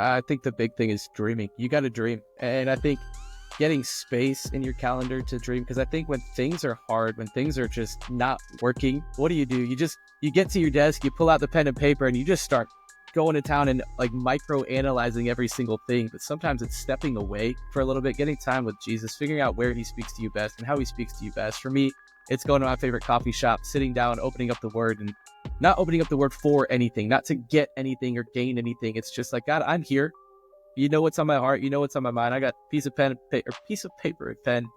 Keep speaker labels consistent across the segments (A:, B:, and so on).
A: I think the big thing is dreaming. You got to dream. And I think getting space in your calendar to dream, because I think when things are hard, when things are just not working, what do? You get to your desk, you pull out the pen and paper, and you just start going to town and like micro analyzing every single thing. But sometimes it's stepping away for a little bit, getting time with Jesus, figuring out where he speaks to you best and how he speaks to you best. For me, it's going to my favorite coffee shop, sitting down, opening up the word, and not opening up the word for anything, not to get anything or gain anything. It's just like, God, I'm here. You know what's on my heart. You know what's on my mind. I got piece of paper and pen,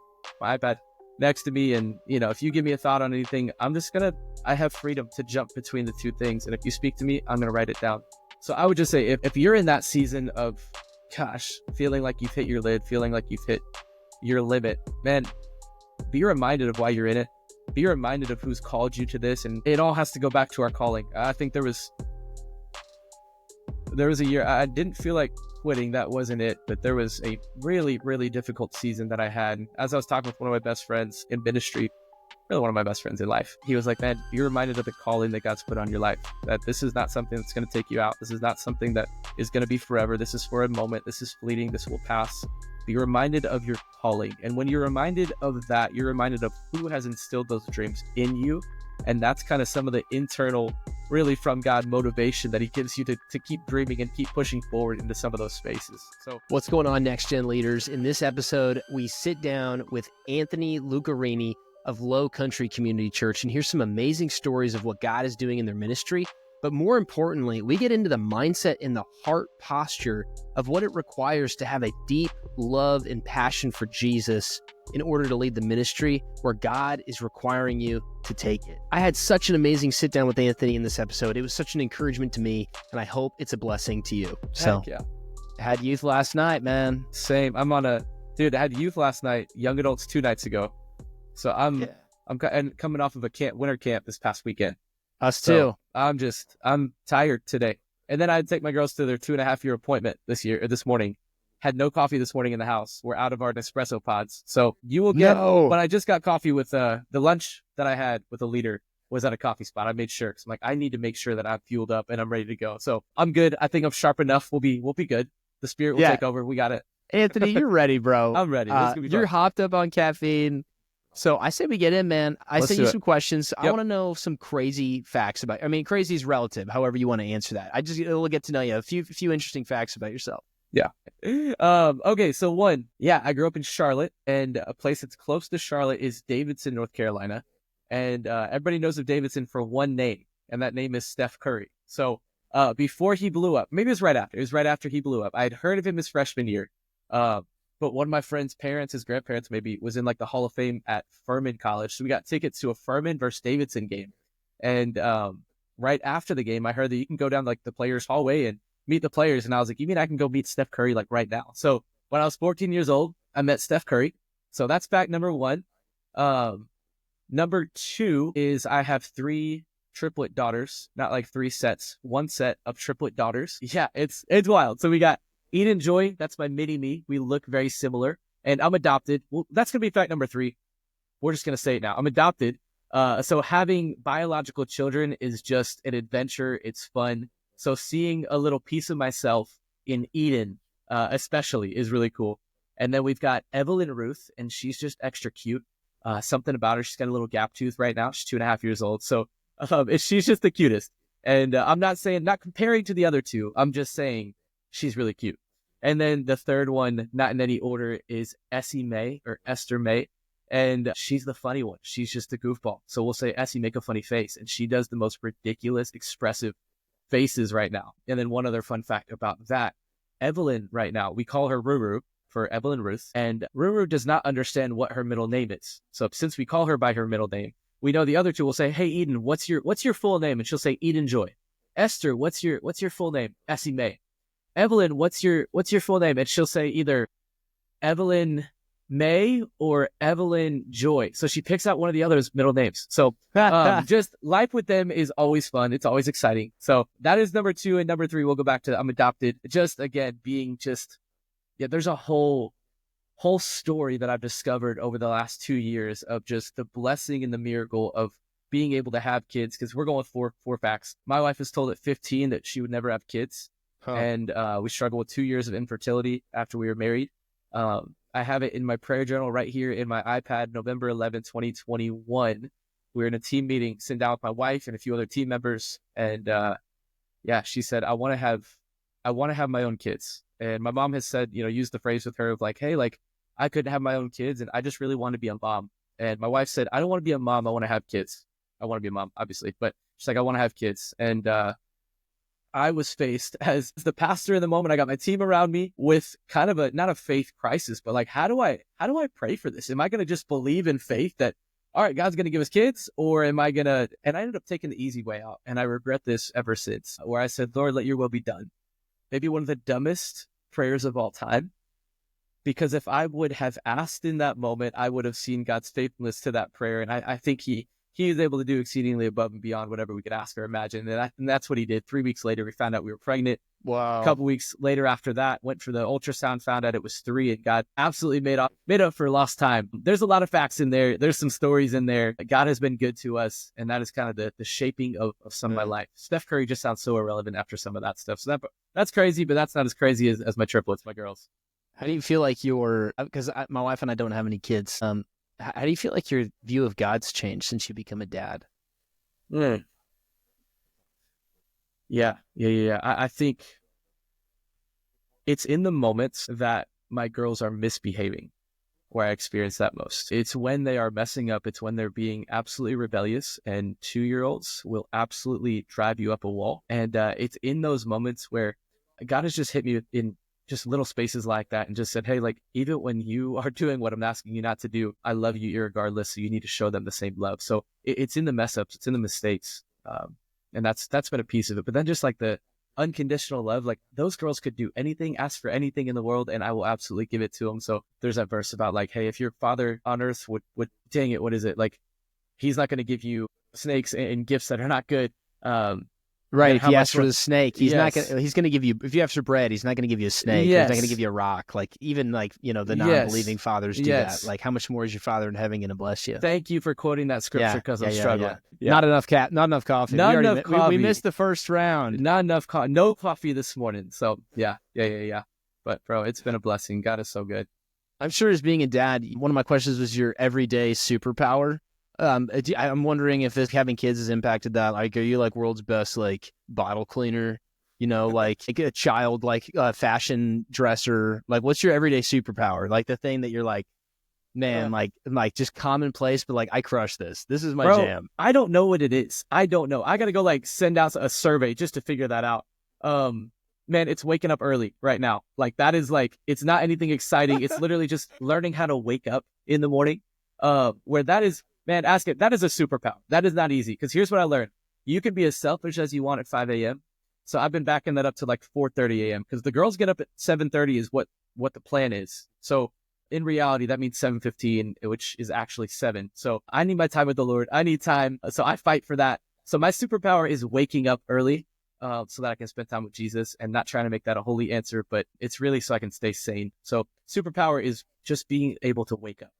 A: my iPad next to me. And, if you give me a thought on anything, I have freedom to jump between the two things. And if you speak to me, I'm going to write it down. So I would just say, if you're in that season of, feeling like you've hit your lid, feeling like you've hit your limit, man, be reminded of why you're in it. Be reminded of who's called you to this. And it all has to go back to our calling. I think there was a year I didn't feel like quitting. That wasn't it. But there was a really, really difficult season that I had. As I was talking with one of my best friends in ministry, really one of my best friends in life, he was like, man, be reminded of the calling that God's put on your life, that this is not something that's going to take you out. This is not something that is going to be forever. This is for a moment. This is fleeting. This will pass. Be reminded of your calling. And when you're reminded of that, you're reminded of who has instilled those dreams in you. And that's kind of some of the internal, really from God, motivation that he gives you to keep dreaming and keep pushing forward into some of those spaces. So
B: what's going on, Next Gen leaders? In this episode, we sit down with Anthony Lucarini of Lowcountry Community Church and hear some amazing stories of what God is doing in their ministry. But more importantly, we get into the mindset and the heart posture of what it requires to have a deep love and passion for Jesus in order to lead the ministry where God is requiring you to take it. I had such an amazing sit down with Anthony in this episode. It was such an encouragement to me, and I hope it's a blessing to you.
A: Heck yeah.
B: I had youth last night, man.
A: Same. I had youth last night, young adults 2 nights ago. So I'm coming off of a winter camp this past weekend.
B: Us too.
A: I'm tired today. And then I had to take my girls to their 2.5-year appointment this morning. Had no coffee this morning in the house. We're out of our Nespresso pods. So you will get, when I just got coffee with the lunch that I had with a leader was at a coffee spot. I made sure, 'cause I'm like, I need to make sure that I'm fueled up and I'm ready to go. So I'm good. I think I'm sharp enough. We'll be good. The Spirit will take over. We got it.
B: Anthony, you're ready, bro.
A: I'm ready.
B: You're hopped up on caffeine. So I say we get in, man. Let's sent you some questions. Yep. I want to know some crazy facts about, crazy is relative, however you want to answer that. It'll get to know you. A few interesting facts about yourself.
A: Yeah. Okay. So one, I grew up in Charlotte, and a place that's close to Charlotte is Davidson, North Carolina. And everybody knows of Davidson for one name, and that name is Steph Curry. So before he blew up, maybe it was right after. It was right after he blew up. I had heard of him his freshman year. But one of my friend's parents, his grandparents maybe, was in like the Hall of Fame at Furman College. So we got tickets to a Furman versus Davidson game. And right after the game, I heard that you can go down like the players' hallway and meet the players. And I was like, you mean I can go meet Steph Curry like right now? So when I was 14 years old, I met Steph Curry. So that's fact number one. Number two is I have 3 triplet daughters, not like 3 sets, 1 set of triplet daughters. Yeah, it's wild. So we got Eden Joy, that's my mini-me. We look very similar. And I'm adopted. Well, that's going to be fact number 3. We're just going to say it now. I'm adopted. So having biological children is just an adventure. It's fun. So seeing a little piece of myself in Eden, especially, is really cool. And then we've got Evelyn Ruth, and she's just extra cute. Something about her, she's got a little gap tooth right now. She's 2.5 years old. So she's just the cutest. And I'm not comparing to the other 2. I'm just saying she's really cute. And then the third one, not in any order, is Essie May or Esther May. And she's the funny one. She's just a goofball. So we'll say, Essie, make a funny face. And she does the most ridiculous, expressive faces right now. And then one other fun fact about that, Evelyn right now, we call her Ruru for Evelyn Ruth. And Ruru does not understand what her middle name is. So since we call her by her middle name, we know the other 2 will say, hey, Eden, what's your full name? And she'll say, Eden Joy. Esther, what's your full name? Essie May. Evelyn, what's your full name? And she'll say either Evelyn May or Evelyn Joy. So she picks out one of the other's middle names. So just life with them is always fun. It's always exciting. So that is number 2. And number 3, we'll go back to I'm adopted. Just again, being there's a whole story that I've discovered over the last 2 years of just the blessing and the miracle of being able to have kids. Because we're going with four facts. My wife was told at 15 that she would never have kids. And we struggled with 2 years of infertility after we were married. I have it in my prayer journal right here in my iPad, November 11th, 2021. We were in a team meeting, sitting down with my wife and a few other team members. And she said, I want to have my own kids. And my mom has said, used the phrase with her of like, hey, like I couldn't have my own kids and I just really want to be a mom. And my wife said, I don't want to be a mom. I want to have kids. I want to be a mom, obviously, but she's like, I want to have kids. And I was faced as the pastor in the moment. I got my team around me with kind of not a faith crisis, but like, how do I pray for this? Am I going to just believe in faith that, all right, God's going to give us kids, or am I going to, and I ended up taking the easy way out. And I regret this ever since, where I said, Lord, let your will be done. Maybe one of the dumbest prayers of all time, because if I would have asked in that moment, I would have seen God's faithfulness to that prayer. And I think he is able to do exceedingly above and beyond whatever we could ask or imagine. And that's what he did. 3 weeks later, we found out we were pregnant.
B: Wow.
A: A couple weeks later after that, went for the ultrasound, found out it was 3, and God absolutely made up for lost time. There's a lot of facts in there. There's some stories in there. God has been good to us, and that is kind of the shaping of some of my life. Steph Curry just sounds so irrelevant after some of that stuff. So that's crazy, but that's not as crazy as my triplets, my girls.
B: How do you feel like because my wife and I don't have any kids. How do you feel like your view of God's changed since you become a dad?
A: Yeah. I think it's in the moments that my girls are misbehaving where I experience that most. It's when they are messing up. It's when they're being absolutely rebellious, and 2-year-olds will absolutely drive you up a wall. And it's in those moments where God has just hit me in just little spaces like that and just said, hey, like, even when you are doing what I'm asking you not to do, I love you irregardless. So you need to show them the same love. So it's in the mess ups, it's in the mistakes. And that's been a piece of it. But then just like the unconditional love, like those girls could do anything, ask for anything in the world, and I will absolutely give it to them. So there's that verse about like, hey, if your father on earth would dang it, what is it? Like, he's not going to give you snakes and gifts that are not good.
B: Right. If you ask for the snake, he's not going to, he's going to give you, if you ask for bread, he's not going to give you a snake. He's not going to give you a rock. Like even like, the non-believing fathers do that. Like how much more is your Father in heaven going to bless you?
A: Thank you for quoting that scripture because I'm struggling.
B: Yeah. Not enough coffee. We missed the first round.
A: Not enough coffee. No coffee this morning. So yeah. But bro, it's been a blessing. God is so good.
B: I'm sure as being a dad, one of my questions was your everyday superpower. I'm wondering if having kids has impacted that. Like, are you like world's best like bottle cleaner? Like a child like fashion dresser. Like, what's your everyday superpower? Like the thing that you're like, man, like just commonplace, but like I crush this. This is my jam.
A: I don't know what it is. I don't know. I gotta go like send out a survey just to figure that out. Man, it's waking up early right now. Like that is like, it's not anything exciting. It's literally just learning how to wake up in the morning. Where that is. Man, ask it. That is a superpower. That is not easy. Because here's what I learned. You can be as selfish as you want at 5 a.m. So I've been backing that up to like 4:30 a.m. because the girls get up at 7:30 is what the plan is. So in reality, that means 7:15, which is actually 7. So I need my time with the Lord. I need time. So I fight for that. So my superpower is waking up early so that I can spend time with Jesus, and not trying to make that a holy answer, but it's really so I can stay sane. So superpower is just being able to wake up.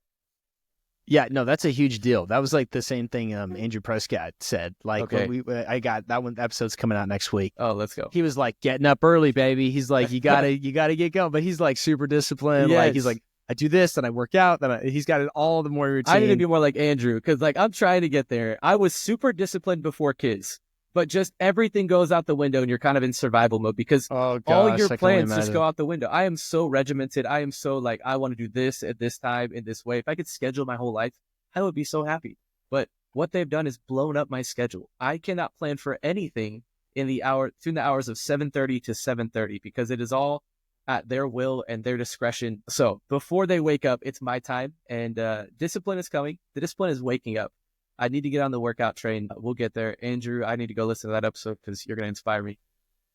B: Yeah, no, that's a huge deal. That was like the same thing Andrew Prescott said. Like when I got that one, episode's coming out next week.
A: Oh, let's go.
B: He was like getting up early, baby. He's like, you gotta get going. But he's like super disciplined.
A: Yes.
B: Like he's like, I do this, then I work out, he's got it all the more routine.
A: I need to be more like Andrew because like I'm trying to get there. I was super disciplined before kids, but just everything goes out the window and you're kind of in survival mode because all your plans just go out the window. I am so regimented. I am so like, I want to do this at this time in this way. If I could schedule my whole life, I would be so happy. But what they've done is blown up my schedule. I cannot plan for anything between the hours of 7:30 to 7:30 because it is all at their will and their discretion. So before they wake up, it's my time, and discipline is coming. The discipline is waking up. I need to get on the workout train. We'll get there. Andrew, I need to go listen to that episode because you're going to inspire me.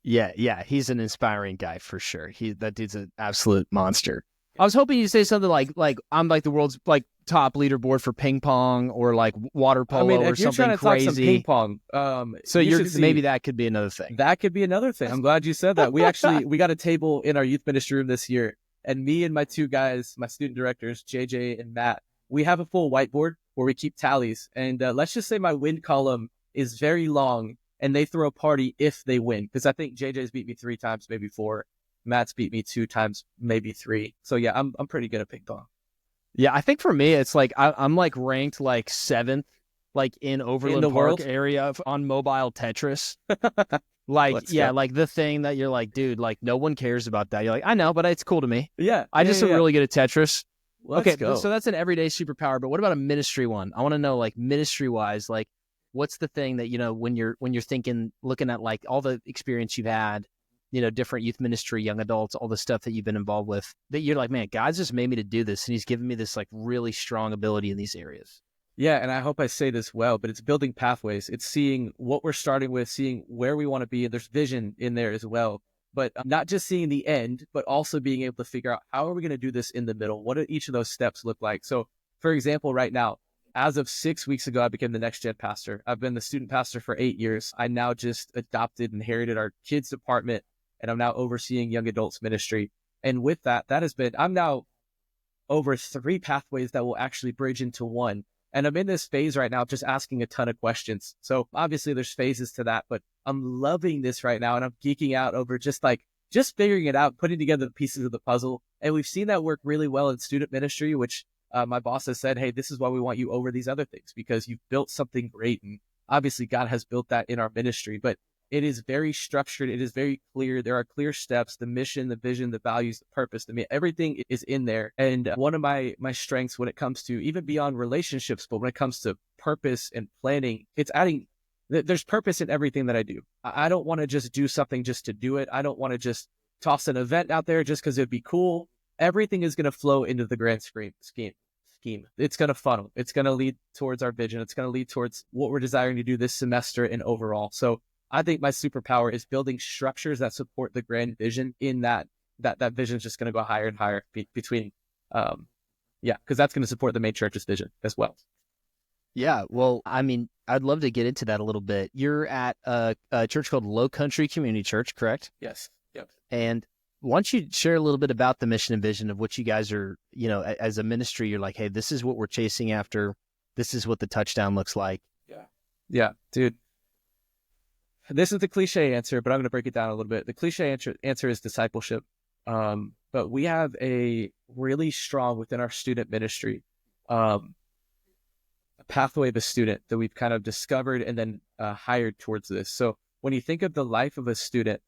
B: Yeah. He's an inspiring guy for sure. That dude's an absolute monster. I was hoping you'd say something like I'm like the world's like top leaderboard for ping pong or like water polo or something crazy. Talk some
A: ping pong,
B: so maybe that could be another thing.
A: That could be another thing. I'm glad you said that. We got a table in our youth ministry room this year, and me and my 2 guys, my student directors, JJ and Matt, we have a full whiteboard where we keep tallies. And let's just say my win column is very long and they throw a party if they win. Because I think JJ's beat me 3 times, maybe 4. Matt's beat me 2 times, maybe 3. So yeah, I'm pretty good at ping pong.
B: Yeah, I think for me, it's like I'm like ranked like 7th, like in Overland
A: the
B: Park
A: world?
B: area on mobile Tetris. Like,
A: Let's
B: yeah,
A: go.
B: like the thing that you're like, dude, like no one cares about that. You're like, I know, but it's cool to me.
A: Yeah,
B: I just am
A: yeah.
B: really good at Tetris.
A: Let's
B: Okay,
A: go.
B: so that's an everyday superpower, but what about a ministry one? I want to know, like, ministry wise, like, what's the thing that, you know, when you're thinking, looking at like all the experience you've had, you know, different youth ministry, young adults, all the stuff that you've been involved with, that you're like, man, God's just made me to do this, and He's given me this like really strong ability in these areas.
A: Yeah, and I hope I say this well, but it's building pathways. It's seeing what we're starting with, seeing where we want to be, and there's vision in there as well. But not just seeing the end, but also being able to figure out how are we going to do this in the middle? What do each of those steps look like? So, for example, right now, as of 6 weeks ago, I became the next gen pastor. I've been the student pastor for 8 years. I now just inherited our kids department, and I'm now overseeing young adults ministry. And with that, I'm now over 3 pathways that will actually bridge into one. And I'm in this phase right now, just asking a ton of questions. So obviously there's phases to that, but I'm loving this right now. And I'm geeking out over just figuring it out, putting together the pieces of the puzzle. And we've seen that work really well in student ministry, which my boss has said, hey, this is why we want you over these other things, because you've built something great. And obviously God has built that in our ministry, but it is very structured. It is very clear. There are clear steps, the mission, the vision, the values, the purpose. I mean, everything is in there. And one of my strengths when it comes to even beyond relationships, but when it comes to purpose and planning, it's there's purpose in everything that I do. I don't want to just do something just to do it. I don't want to just toss an event out there just because it'd be cool. Everything is going to flow into the grand scheme. It's going to funnel. It's going to lead towards our vision. It's going to lead towards what we're desiring to do this semester and overall. So I think my superpower is building structures that support the grand vision. In that vision is just going to go higher and higher because that's going to support the main church's vision as well.
B: Yeah, well, I mean, I'd love to get into that a little bit. You're at a church called Lowcountry Community Church, correct?
A: Yes. Yep.
B: And why don't you share a little bit about the mission and vision of what you guys are, you know, as a ministry, you're like, hey, this is what we're chasing after. This is what the touchdown looks like.
A: Yeah, dude. This is the cliche answer, but I'm going to break it down a little bit. The cliche answer is discipleship. But we have a really strong within our student ministry, a pathway of a student that we've kind of discovered and then hired towards this. So when you think of the life of a student,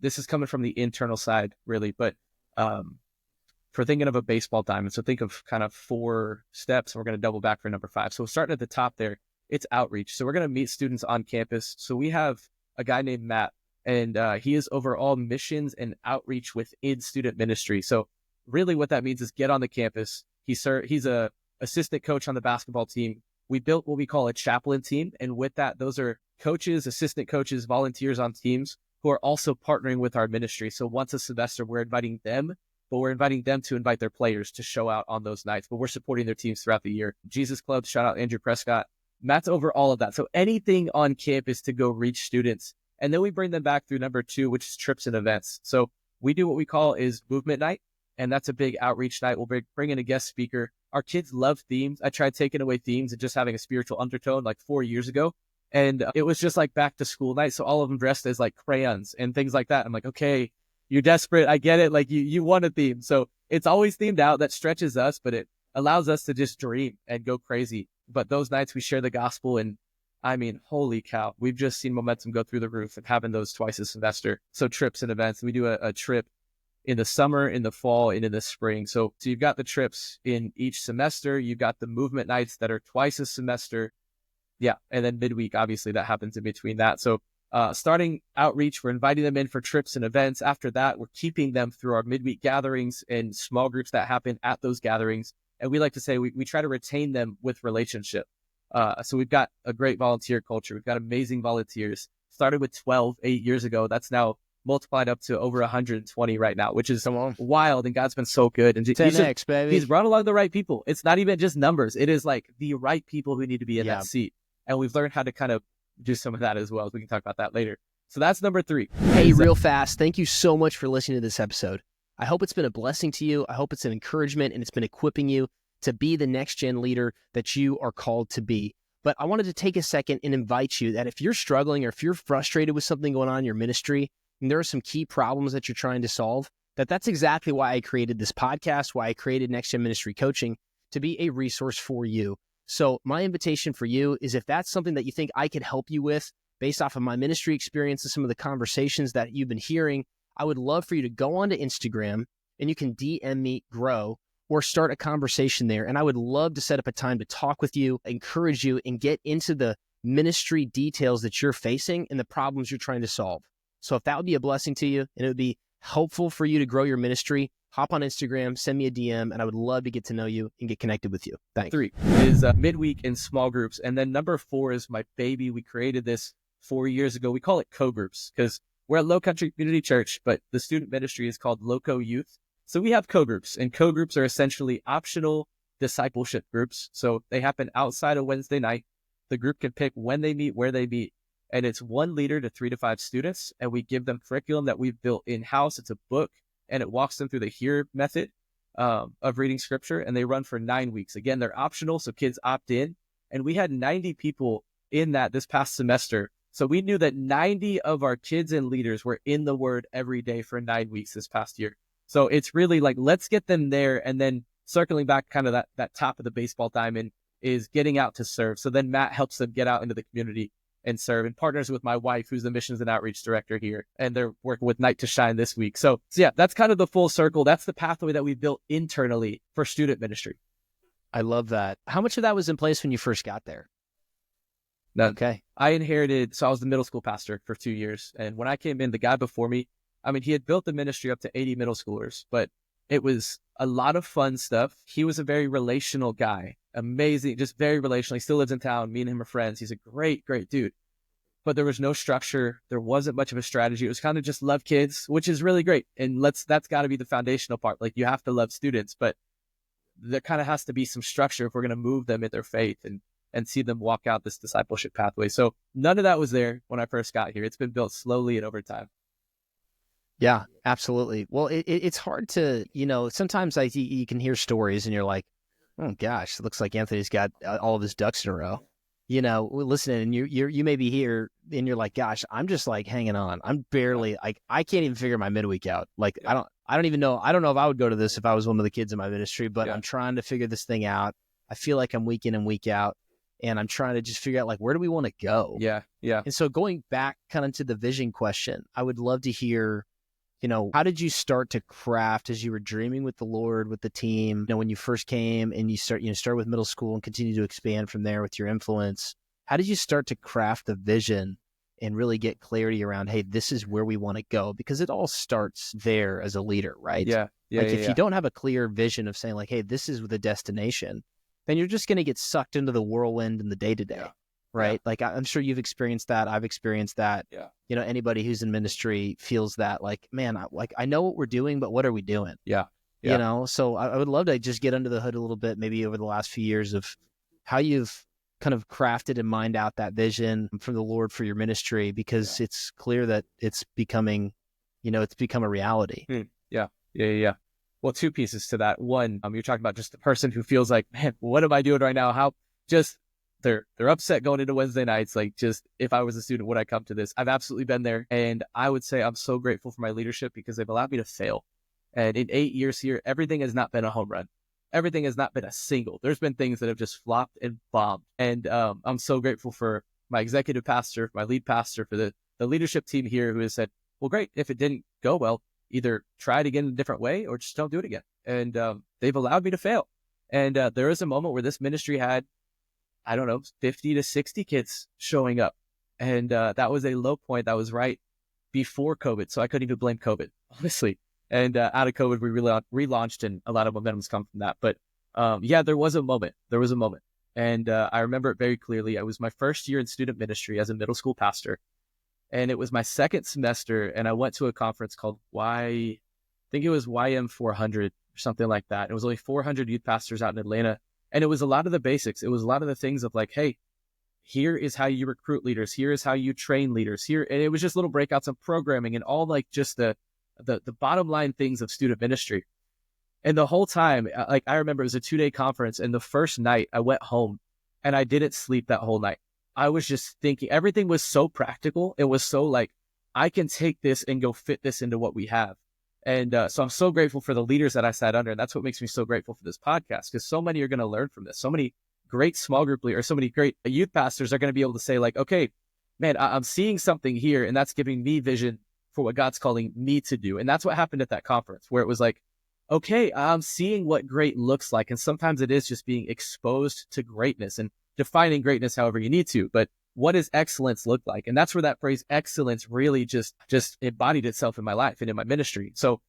A: this is coming from the internal side, really. But for thinking of a baseball diamond, so think of kind of 4 steps, and we're going to double back for number 5. So starting at the top there, it's outreach. So we're going to meet students on campus. So we have a guy named Matt, and he is over all missions and outreach within student ministry. So really what that means is get on the campus. He's a assistant coach on the basketball team. We built what we call a chaplain team. And with that, those are coaches, assistant coaches, volunteers on teams who are also partnering with our ministry. So once a semester, we're inviting them, but we're inviting them to invite their players to show out on those nights. But we're supporting their teams throughout the year. Jesus Club, shout out Andrew Prescott. Matt's over all of that. So anything on campus to go reach students. And then we bring them back through number 2, which is trips and events. So we do what we call is movement night. And that's a big outreach night. We'll bring in a guest speaker. Our kids love themes. I tried taking away themes and just having a spiritual undertone like 4 years ago. And it was just like back to school night. So all of them dressed as like crayons and things like that. I'm like, okay, you're desperate. I get it. Like you want a theme. So it's always themed out. That stretches us, but it allows us to just dream and go crazy. But those nights we share the gospel, and I mean, holy cow, we've just seen momentum go through the roof and having those twice a semester. So trips and events, we do a trip in the summer, in the fall, and in the spring. So you've got the trips in each semester. You've got the movement nights that are twice a semester. Yeah. And then midweek, obviously that happens in between that. So starting outreach, we're inviting them in for trips and events. After that, we're keeping them through our midweek gatherings and small groups that happen at those gatherings. And we like to say we try to retain them with relationship. So we've got a great volunteer culture. We've got amazing volunteers. Started with 12 8 years ago. That's now multiplied up to over 120 right now, which is wild. And God's been so good. And
B: 10X, baby.
A: He's brought along the right people. It's not even just numbers. It is like the right people who need to be in that seat. And we've learned how to kind of do some of that as well. We can talk about that later. So that's number 3.
B: Hey, real fast. Thank you so much for listening to this episode. I hope it's been a blessing to you. I hope it's an encouragement and it's been equipping you to be the next gen leader that you are called to be. But I wanted to take a second and invite you that if you're struggling or if you're frustrated with something going on in your ministry and there are some key problems that you're trying to solve, that's exactly why I created this podcast, why I created Next Gen Ministry Coaching, to be a resource for you. So my invitation for you is, if that's something that you think I could help you with based off of my ministry experience and some of the conversations that you've been hearing, I would love for you to go onto Instagram and you can DM me Grow, or start a conversation there. And I would love to set up a time to talk with you, encourage you, and get into the ministry details that you're facing and the problems you're trying to solve. So if that would be a blessing to you and it would be helpful for you to grow your ministry, hop on Instagram, send me a DM, and I would love to get to know you and get connected with you. Thanks.
A: 3 is midweek in small groups. And then number 4 is my baby. We created this 4 years ago. We call it co-groups because we're at Lowcountry Community Church, but the student ministry is called Loco Youth. So we have co-groups, and co-groups are essentially optional discipleship groups. So they happen outside of Wednesday night. The group can pick when they meet, where they meet, and it's 1 leader to 3 to 5 students. And we give them curriculum that we've built in-house. It's a book, and it walks them through the HEAR method of reading scripture, and they run for 9 weeks. Again, they're optional, so kids opt in. And we had 90 people in that this past semester. So we knew that 90 of our kids and leaders were in the Word every day for 9 weeks this past year. So it's really like, let's get them there. And then circling back kind of that top of the baseball diamond is getting out to serve. So then Matt helps them get out into the community and serve, and partners with my wife, who's the missions and outreach director here. And they're working with Night to Shine this week. So yeah, that's kind of the full circle. That's the pathway that we built internally for student ministry.
B: I love that. How much of that was in place when you first got there?
A: None.
B: Okay.
A: I inherited, so I was the middle school pastor for 2 years. And when I came in, the guy before me, I mean, he had built the ministry up to 80 middle schoolers, but it was a lot of fun stuff. He was a very relational guy, amazing, just very relational. He still lives in town. Me and him are friends. He's a great, great dude. But there was no structure. There wasn't much of a strategy. It was kind of just love kids, which is really great. And that's got to be the foundational part. Like, you have to love students, but there kind of has to be some structure if we're going to move them in their faith and see them walk out this discipleship pathway. So none of that was there when I first got here. It's been built slowly and over time.
B: Yeah, absolutely. Well, it's hard to, sometimes you can hear stories and you're like, oh gosh, it looks like Anthony's got all of his ducks in a row. Listening, and you may be here and you're like, gosh, I'm just like hanging on. I'm barely like, I can't even figure my midweek out. Like, yeah. I don't even know. I don't know if I would go to this if I was one of the kids in my ministry, but I'm trying to figure this thing out. I feel like I'm week in and week out, and I'm trying to just figure out, like, where do we want to go?
A: Yeah. Yeah.
B: And so going back kind of to the vision question, I would love to hear, how did you start to craft as you were dreaming with the Lord, with the team, when you first came and you start with middle school and continue to expand from there with your influence? How did you start to craft the vision and really get clarity around, hey, this is where we want to go? Because it all starts there as a leader, right?
A: Yeah.
B: If you don't have a clear vision of saying, like, hey, this is the destination, then you're just going to get sucked into the whirlwind and the day-to-day. Yeah. Right. Yeah. Like, I'm sure you've experienced that. I've experienced that.
A: Yeah.
B: Anybody who's in ministry feels that, like, man, I know what we're doing, but what are we doing?
A: Yeah.
B: So I would love to just get under the hood a little bit, maybe over the last few years, of how you've kind of crafted and mined out that vision from the Lord for your ministry, because it's clear that it's becoming, it's become a reality.
A: Yeah. Well, 2 pieces to that. One, you're talking about just the person who feels like, man, what am I doing right now? How just they're upset going into Wednesday nights. Like, just, if I was a student, would I come to this? I've absolutely been there. And I would say I'm so grateful for my leadership because they've allowed me to fail. And in 8 years here, everything has not been a home run. Everything has not been a single. There's been things that have just flopped and bombed. And I'm so grateful for my executive pastor, my lead pastor, for the leadership team here, who has said, well, great. If it didn't go well, either try it again in a different way or just don't do it again. And they've allowed me to fail. And there is a moment where this ministry had, 50 to 60 kids showing up. And that was a low point. That was right before COVID. So I couldn't even blame COVID, honestly. And out of COVID, we relaunched, and a lot of momentum's come from that. But there was a moment. And I remember it very clearly. It was my first year in student ministry as a middle school pastor. And it was my second semester. And I went to a conference called I think it was YM 400 or something like that. It was only 400 youth pastors out in Atlanta. And it was a lot of the basics. It was a lot of the things of like, hey, here is how you recruit leaders. Here is how you train leaders here. And it was just little breakouts of programming and all, like, just the bottom line things of student ministry. And the whole time, like, I remember it was a 2-day conference, and the first night I went home and I didn't sleep that whole night. I was just thinking everything was so practical. It was so like, I can take this and go fit this into what we have. And so I'm so grateful for the leaders that I sat under. And that's what makes me so grateful for this podcast, because so many are going to learn from this. So many great small group leaders, so many great youth pastors are going to be able to say like, okay, man, I'm seeing something here, and that's giving me vision for what God's calling me to do. And that's what happened at that conference, where it was like, okay, I'm seeing what great looks like. And sometimes it is just being exposed to greatness and defining greatness however you need to. But what does excellence look like? And that's where that phrase excellence really just embodied itself in my life and in my ministry. So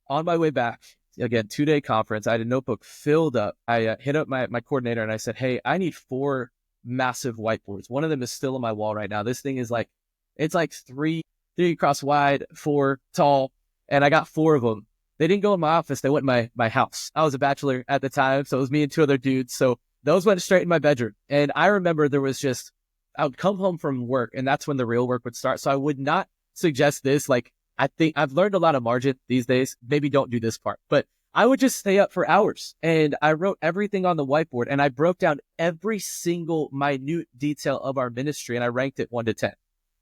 A: on my way back, again, 2-day conference, I had a notebook filled up. I hit up my coordinator and I said, hey, I need 4 massive whiteboards. One of them is still on my wall right now. This thing is like, it's like 3 across wide, 4 tall, and I got 4 of them. They didn't go in my office. They went in my house. I was a bachelor at the time, so it was me and 2 other dudes. So those went straight in my bedroom. And I remember there was just, I would come home from work, and that's when the real work would start. So I would not suggest this. Like, I think I've learned a lot of margin these days. Maybe don't do this part, but I would just stay up for hours, and I wrote everything on the whiteboard, and I broke down every single minute detail of our ministry, and I ranked it 1 to 10.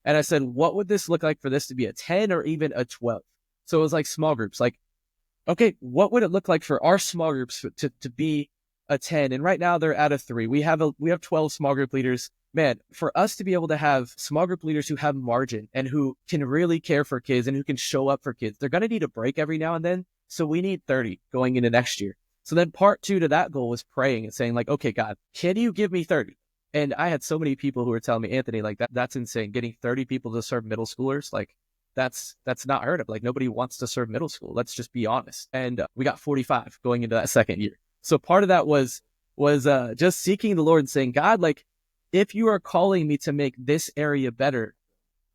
A: And I said, what would this look like for this to be a 10 or even a 12? So it was like small groups, like, okay, what would it look like for our small groups to be a 10? And right now they're at a 3. We have 12 small group leaders. Man, for us to be able to have small group leaders who have margin and who can really care for kids and who can show up for kids, they're going to need a break every now and then. So we need 30 going into next year. So then part 2 to that goal was praying and saying like, okay, God, can you give me 30? And I had so many people who were telling me, Anthony, like that's insane. Getting 30 people to serve middle schoolers, like that's not heard of. Like nobody wants to serve middle school. Let's just be honest. And we got 45 going into that second year. So part of that was just seeking the Lord and saying, God, like, if you are calling me to make this area better,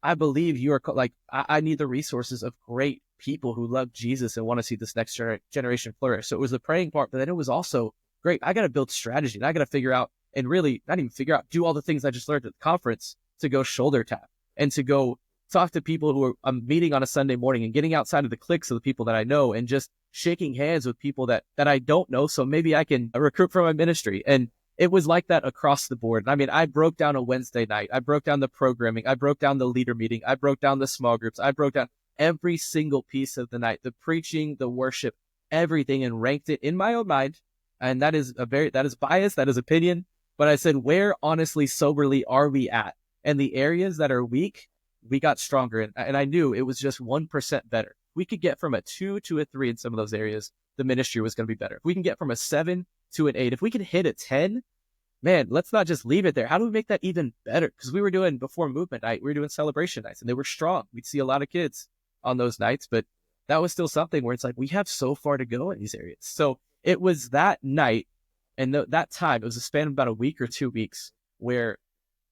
A: I believe you are like, I need the resources of great people who love Jesus and want to see this next generation flourish. So it was the praying part, but then it was also great. I got to build strategy, and I got to figure out, and really not even figure out, do all the things I just learned at the conference to go shoulder tap and to go talk to people who I'm meeting on a Sunday morning and getting outside of the cliques of the people that I know and just shaking hands with people that I don't know. So maybe I can recruit for my ministry. And it was like that across the board. I mean, I broke down a Wednesday night. I broke down the programming. I broke down the leader meeting. I broke down the small groups. I broke down every single piece of the night, the preaching, the worship, everything, and ranked it in my own mind. And that is bias. That is opinion. But I said, where honestly, soberly are we at? And the areas that are weak, we got stronger in. And I knew it was just 1% better. We could get from a 2 to a 3 in some of those areas. The ministry was going to be better. If we can get from a 7 to an 8, if we can hit a 10, man, let's not just leave it there. How do we make that even better? Because we were doing, before movement night, we were doing celebration nights, and they were strong. We'd see a lot of kids on those nights, but that was still something where it's like, we have so far to go in these areas. So it was that night and that time, it was a span of about a week or 2 weeks, where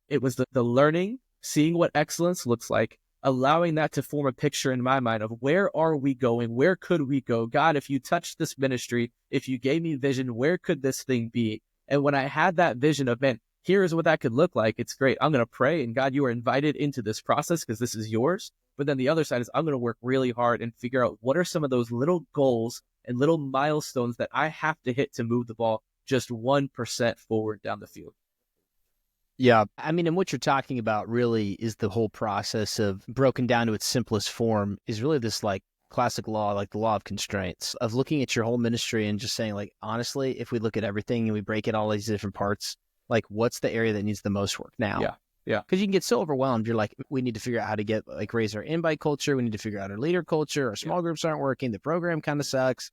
A: it was the learning, seeing what excellence looks like, allowing that to form a picture in my mind of where are we going? Where could we go? God, if you touched this ministry, if you gave me vision, where could this thing be? And when I had that vision of, man, here's what that could look like, it's great. I'm going to pray, and God, you are invited into this process because this is yours. But then the other side is I'm going to work really hard and figure out what are some of those little goals and little milestones that I have to hit to move the ball just 1% forward down the field.
B: Yeah. I mean, and what you're talking about really is the whole process of, broken down to its simplest form, is really this like classic law, like the law of constraints, of looking at your whole ministry and just saying like, honestly, if we look at everything and we break it all these different parts, like what's the area that needs the most work now?
A: Yeah. Yeah.
B: Because you can get so overwhelmed. You're like, we need to figure out how to get raise our invite culture. We need to figure out our leader culture. Our small groups aren't working. The program kind of sucks.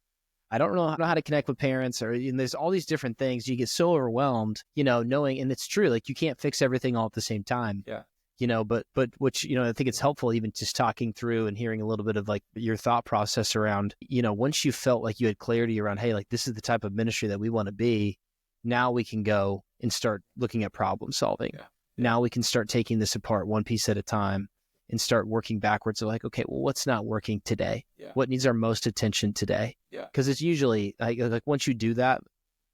B: I don't know how to connect with parents, and there's all these different things. You get so overwhelmed, knowing, and it's true, like you can't fix everything all at the same time.
A: Yeah.
B: But which, I think it's helpful even just talking through and hearing a little bit of like your thought process around, once you felt like you had clarity around, hey, like this is the type of ministry that we want to be. Now we can go and start looking at problem solving.
A: Yeah.
B: Now we can start taking this apart one piece at a time and start working backwards. Like, okay, well, what's not working today?
A: Yeah.
B: What needs our most attention today?
A: Yeah.
B: Because it's usually like once you do that,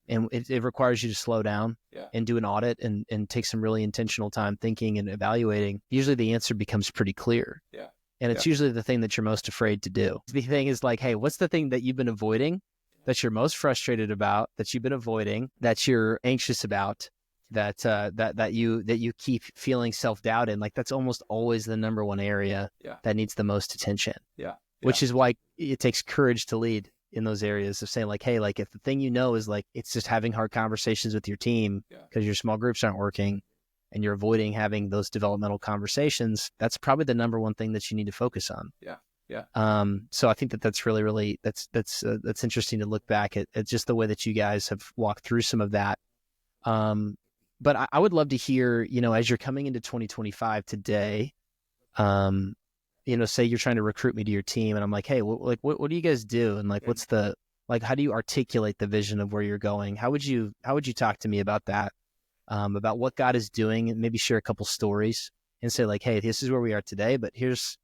B: and it requires you to slow down and do an audit and take some really intentional time thinking and evaluating, usually the answer becomes pretty clear.
A: Yeah.
B: And it's usually the thing that you're most afraid to do. The thing is like, hey, what's the thing that you've been avoiding, that you're most frustrated about, that you've been avoiding, that you're anxious about? that you keep feeling self-doubt in, like that's almost always the number one area that needs the most attention. Which is why it takes courage to lead in those areas of saying like, hey, like if the thing is like, it's just having hard conversations with your team because your small groups aren't working and you're avoiding having those developmental conversations, that's probably the number one thing that you need to focus on. So I think that's really, that's interesting to look back at just the way that you guys have walked through some of that. But I would love to hear, as you're coming into 2025 today, say you're trying to recruit me to your team and I'm like, hey, what do you guys do? And like, how do you articulate the vision of where you're going? How would you talk to me about that? About what God is doing, and maybe share a couple stories and say like, hey, this is where we are today, but here's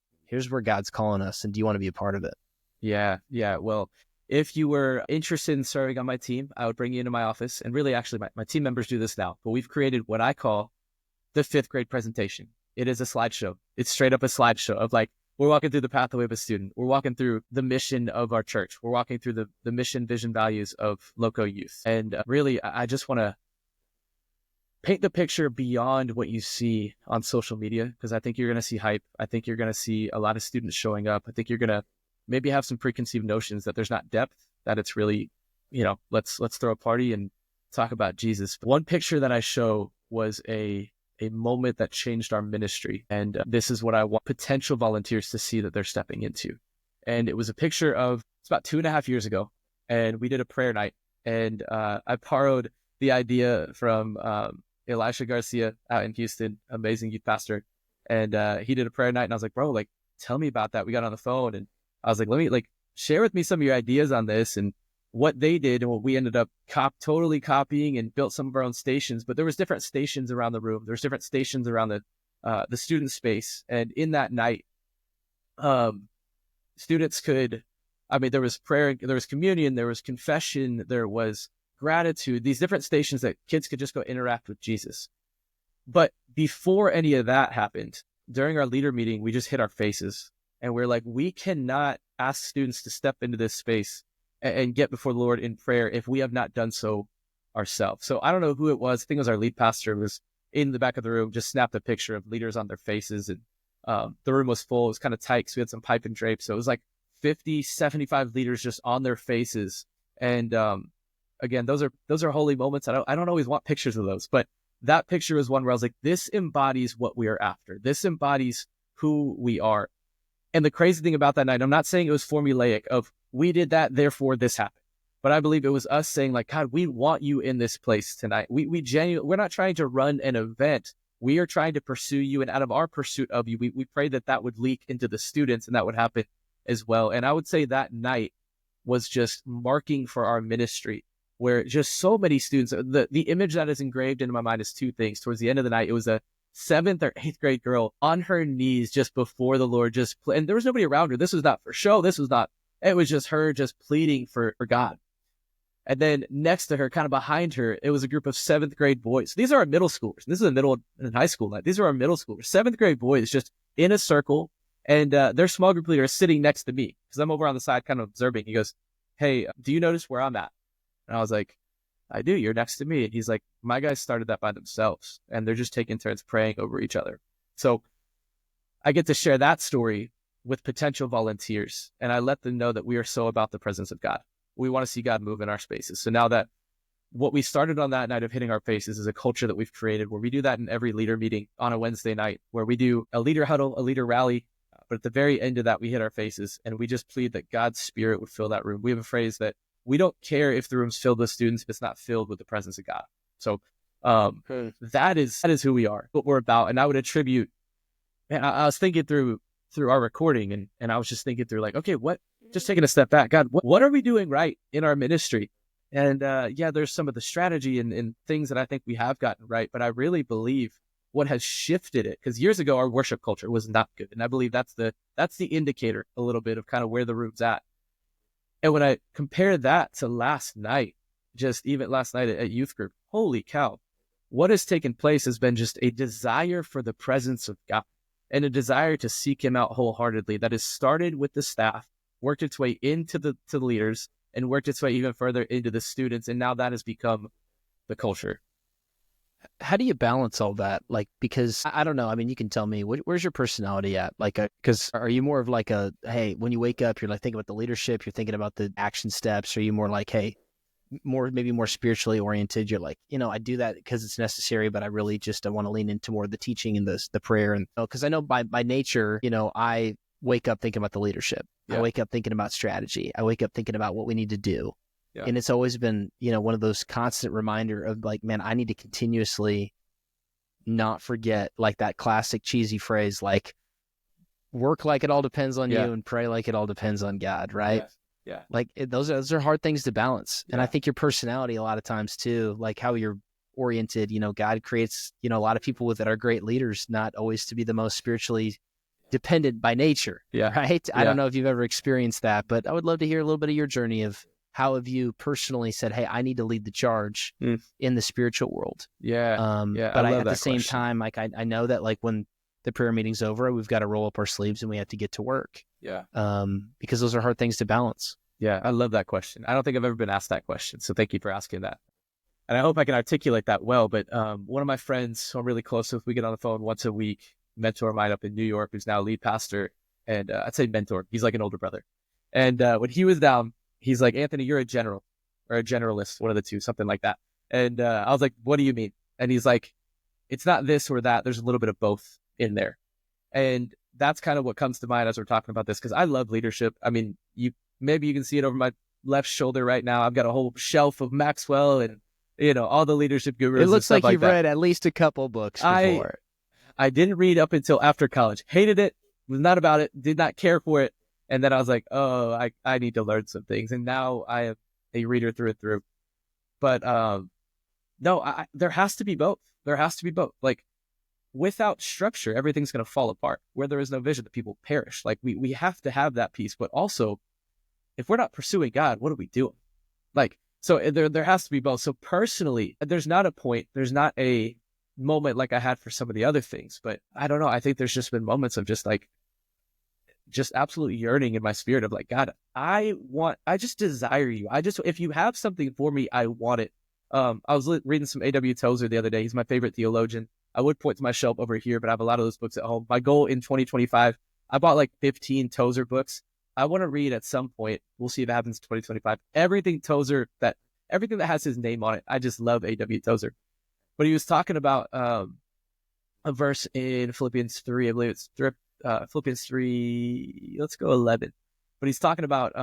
B: where God's calling us. And do you want to be a part of it?
A: Yeah. Well, if you were interested in serving on my team, I would bring you into my office. And really, actually, my team members do this now, but we've created what I call the fifth grade presentation. It is a slideshow. It's straight up a slideshow of like, we're walking through the pathway of a student. We're walking through the mission of our church. We're walking through the mission, vision, values of Loco Youth. And really, I just want to paint the picture beyond what you see on social media, because I think you're going to see hype. I think you're going to see a lot of students showing up. I think you're going to maybe have some preconceived notions that there's not depth, that it's really, let's throw a party and talk about Jesus. One picture that I show was a moment that changed our ministry. And this is what I want potential volunteers to see that they're stepping into. And it was a picture of, it's about 2.5 years ago. And we did a prayer night. And I borrowed the idea from Elisha Garcia out in Houston, amazing youth pastor. And he did a prayer night. And I was like, bro, like, tell me about that. We got on the phone and I was like, let me share with me some of your ideas on this and what they did and what we ended up totally copying, and built some of our own stations. But there was different stations around the room. There's different stations around the student space. And in that night, students there was prayer, there was communion, there was confession, there was gratitude, these different stations that kids could just go interact with Jesus. But before any of that happened, during our leader meeting, we just hit our faces and we're like, we cannot ask students to step into this space and get before the Lord in prayer if we have not done so ourselves. So I don't know who it was. I think it was our lead pastor, was in the back of the room, just snapped a picture of leaders on their faces. And the room was full. It was kind of tight because we had some pipe and drape. So it was like 50, 75 leaders just on their faces. And again, those are holy moments. I don't always want pictures of those, but that picture was one where I was like, this embodies what we are after. This embodies who we are. And the crazy thing about that night, I'm not saying it was formulaic of we did that, therefore this happened. But I believe it was us saying like, God, we want you in this place tonight. We're not trying to run an event. We are trying to pursue you. And out of our pursuit of you, we pray that would leak into the students and that would happen as well. And I would say that night was just marking for our ministry, where just so many students, the image that is engraved into my mind is two things. Towards the end of the night, it was a 7th or 8th grade girl on her knees just before the Lord, and there was nobody around her. This was not for show. It was just her just pleading for God. And then next to her, kind of behind her, it was a group of 7th grade boys. These are our middle schoolers. This is a middle and high school night. These are our middle schoolers, 7th grade boys just in a circle. And their small group leader is sitting next to me because I'm over on the side kind of observing. He goes, hey, do you notice where I'm at? And I was like, I do. You're next to me. And he's like, my guys started that by themselves and they're just taking turns praying over each other. So I get to share that story with potential volunteers. And I let them know that we are so about the presence of God. We want to see God move in our spaces. So now that what we started on that night of hitting our faces is a culture that we've created where we do that in every leader meeting on a Wednesday night, where we do a leader huddle, a leader rally. But at the very end of that, we hit our faces and we just plead that God's spirit would fill that room. We have a phrase that we don't care if the room's filled with students if it's not filled with the presence of God. So that is who we are, what we're about. And I would attribute, and I was thinking through our recording and I was just thinking through like, okay, just taking a step back, God, what are we doing right in our ministry? And there's some of the strategy and things that I think we have gotten right, but I really believe what has shifted it, because years ago our worship culture was not good. And I believe that's the indicator a little bit of kind of where the room's at. And when I compare that to last night, just even last night at youth group, holy cow, what has taken place has been just a desire for the presence of God and a desire to seek him out wholeheartedly that has started with the staff, worked its way into the leaders, and worked its way even further into the students. And now that has become the culture.
B: How do you balance all that? Like, because I don't know. I mean, you can tell me where's your personality at? Like, because are you more of like hey, when you wake up, you're like thinking about the leadership, you're thinking about the action steps. Or are you more like, hey, maybe more spiritually oriented? You're like, I do that because it's necessary, but I really just I want to lean into more of the teaching and the prayer. And because I know by nature, I wake up thinking about the leadership.
A: Yeah.
B: I wake up thinking about strategy. I wake up thinking about what we need to do.
A: Yeah.
B: And it's always been, one of those constant reminder of like, man, I need to continuously not forget like that classic cheesy phrase, like work like it all depends on
A: Yeah.
B: you and pray like it all depends on God. Right.
A: Yeah.
B: Like those are hard things to balance. And I
A: Yeah.
B: think your personality a lot of times too, like how you're oriented, God creates, a lot of people that are great leaders, not always to be the most spiritually dependent by nature.
A: Yeah.
B: Right. I
A: Yeah.
B: don't know if you've ever experienced that, but I would love to hear a little bit of your journey of how have you personally said, hey, I need to lead the charge in the spiritual world.
A: Yeah.
B: But at the same
A: question.
B: time, like I know that like when the prayer meeting's over, we've got to roll up our sleeves and we have to get to work.
A: Yeah.
B: Because those are hard things to balance.
A: Yeah. I love that question. I don't think I've ever been asked that question. So thank you for asking that. And I hope I can articulate that well. But one of my friends who I'm really close with, we get on the phone once a week, mentor of mine up in New York, who's now lead pastor. And I'd say mentor. He's like an older brother. And when he was down, he's like, Anthony, you're a general or a generalist, one of the two, something like that. And I was like, what do you mean? And he's like, it's not this or that. There's a little bit of both in there. And that's kind of what comes to mind as we're talking about this, because I love leadership. I mean, maybe you can see it over my left shoulder right now. I've got a whole shelf of Maxwell and, all the leadership gurus.
B: It looks like you've
A: that.
B: read at least a couple books before.
A: I didn't read up until after college. Hated it. Was not about it. Did not care for it. And then I was like, oh, I need to learn some things. And now I am a reader through and through. But no, there has to be both. There has to be both. Like without structure, everything's going to fall apart. Where there is no vision, the people perish. Like we have to have that piece. But also, if we're not pursuing God, what are we doing? Like, so there has to be both. So personally, there's not a point. There's not a moment like I had for some of the other things. But I don't know. I think there's just been moments of just absolute yearning in my spirit of like, God, I just desire you. If you have something for me, I want it. I was reading some A.W. Tozer the other day. He's my favorite theologian. I would point to my shelf over here, but I have a lot of those books at home. My goal in 2025, I bought like 15 Tozer books. I want to read at some point. We'll see if it happens in 2025. Everything that has his name on it. I just love A.W. Tozer. But he was talking about a verse in Philippians 3. I believe it's Philippians 3, let's go 11. But he's talking about,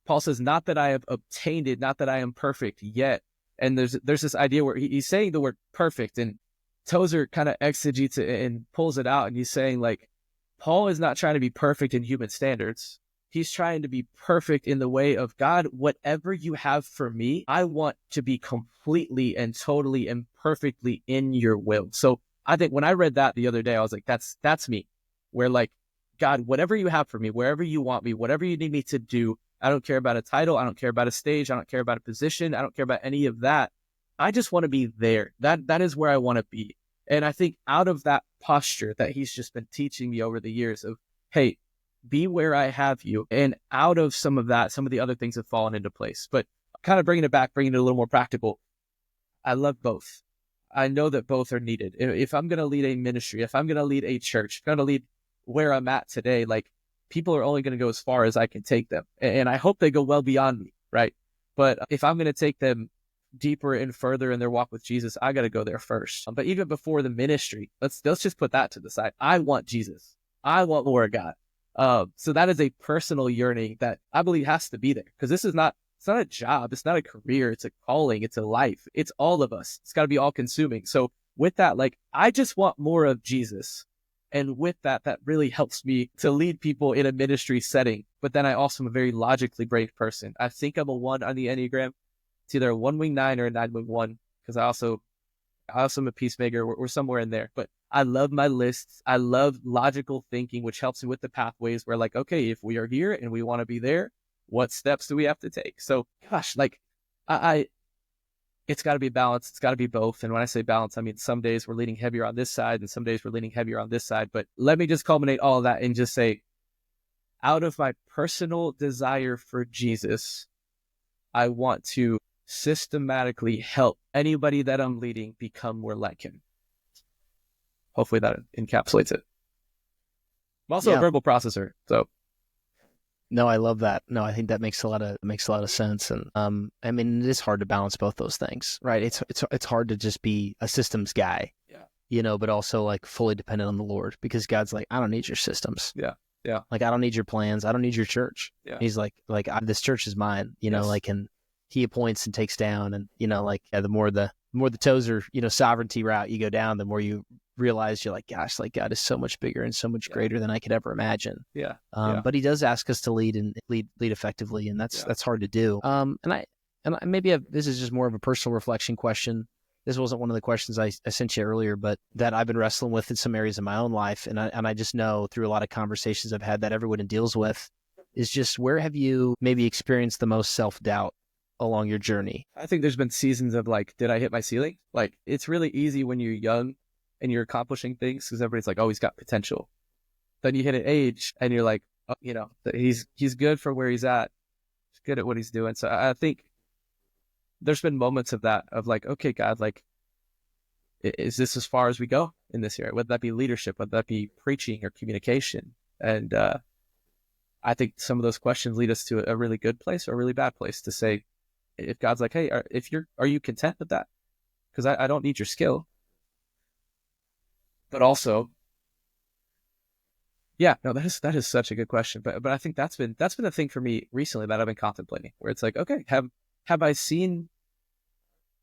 A: Paul says, not that I have obtained it, not that I am perfect yet. And there's this idea where he's saying the word perfect, and Tozer kind of exegetes it and pulls it out. And he's saying like, Paul is not trying to be perfect in human standards. He's trying to be perfect in the way of God. Whatever you have for me, I want to be completely and totally and perfectly in your will. So I think when I read that the other day, I was like, that's me. Where like, God, whatever you have for me, wherever you want me, whatever you need me to do, I don't care about a title. I don't care about a stage. I don't care about a position. I don't care about any of that. I just want to be there. That is where I want to be. And I think out of that posture that he's just been teaching me over the years of, hey, be where I have you. And out of some of that, some of the other things have fallen into place. But kind of bringing it back, bringing it a little more practical, I love both. I know that both are needed. If I'm going to lead a ministry, if I'm going to lead a church, if I'm going to lead where I'm at today, like people are only going to go as far as I can take them. And I hope they go well beyond me, right? But if I'm going to take them deeper and further in their walk with Jesus, I got to go there first. But even before the ministry, let's just put that to the side. I want Jesus. I want more of God. So that is a personal yearning that I believe has to be there, because it's not a job. It's not a career. It's a calling. It's a life. It's all of us. It's got to be all consuming. So with that, like, I just want more of Jesus. And with that, that really helps me to lead people in a ministry setting. But then I also am a very logically brave person. I think I'm a 1 on the Enneagram. It's either a 1-wing 9 or a 9-wing 1, because I also am a peacemaker. We're somewhere in there. But I love my lists. I love logical thinking, which helps me with the pathways where like, okay, if we are here and we want to be there, what steps do we have to take? So gosh, like it's got to be balanced. It's got to be both. And when I say balance, I mean, some days we're leaning heavier on this side and some days we're leaning heavier on this side. But let me just culminate all of that and just say, out of my personal desire for Jesus, I want to systematically help anybody that I'm leading become more like him. Hopefully that encapsulates it. I'm also a verbal processor, so.
B: No, I love that. No, I think that makes a lot of sense. And I mean, it is hard to balance both those things, right? It's hard to just be a systems guy, but also like fully dependent on the Lord, because God's like, I don't need your systems.
A: Yeah.
B: Like, I don't need your plans. I don't need your church.
A: Yeah.
B: He's like this church is mine, like, and he appoints and takes down, and, the more the toes are, sovereignty route you go down, the more you realize you're like, gosh, like God is so much bigger and so much greater than I could ever imagine. But he does ask us to lead effectively, and that's hard to do. And maybe this is just more of a personal reflection question. This wasn't one of the questions I sent you earlier, but that I've been wrestling with in some areas of my own life. And I just know through a lot of conversations I've had that everyone deals with is just, where have you maybe experienced the most self-doubt along your journey?
A: I think there's been seasons of like, did I hit my ceiling? Like, it's really easy when you're young and you're accomplishing things because everybody's like, oh, he's got potential. Then you hit an age and you're like, oh, he's good for where he's at. He's good at what he's doing. So I think there's been moments of that, of like, okay, God, like, is this as far as we go in this area? Whether that be leadership, whether that be preaching or communication. And I think some of those questions lead us to a really good place or a really bad place to say, if God's like, hey, are you content with that? Because I don't need your skill. But also, that is such a good question. But I think that's been a thing for me recently that I've been contemplating, where it's like, okay, have I seen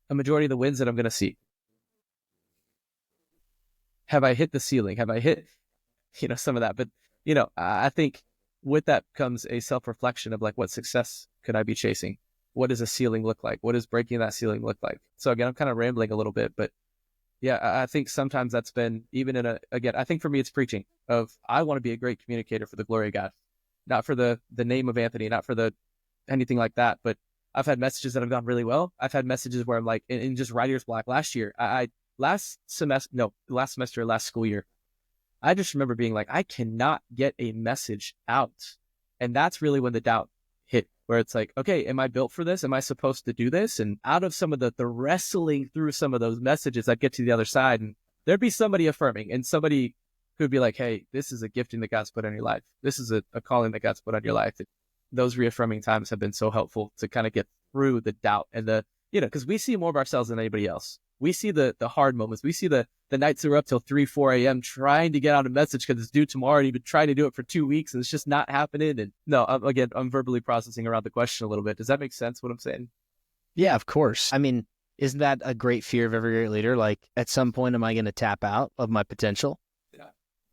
A: a majority of the wins that I'm going to see? Have I hit the ceiling? Have I hit, some of that? But, I think with that comes a self-reflection of like, what success could I be chasing? What does a ceiling look like? What does breaking that ceiling look like? So again, I'm kind of rambling a little bit, but yeah, I think sometimes that's been even I think for me, it's preaching of, I want to be a great communicator for the glory of God, not for the name of Anthony, not for anything like that. But I've had messages that have gone really well. I've had messages where I'm like, in just writer's block last year, last school year, I just remember being like, I cannot get a message out. And that's really when the doubt hit, where it's like, okay, am I built for this? Am I supposed to do this? And out of some of the wrestling through some of those messages, I'd get to the other side and there'd be somebody affirming and somebody who'd be like, hey, this is a gifting that God's put on your life. This is a calling that God's put on your life. Those reaffirming times have been so helpful to kind of get through the doubt and because we see more of ourselves than anybody else. We see the hard moments. We see the nights that we're up till 3, 4 a.m. trying to get out a message because it's due tomorrow, and you've been trying to do it for 2 weeks and it's just not happening. And no, I'm verbally processing around the question a little bit. Does that make sense what I'm saying?
B: Yeah, of course. I mean, isn't that a great fear of every great leader? Like, at some point, am I going to tap out of my potential?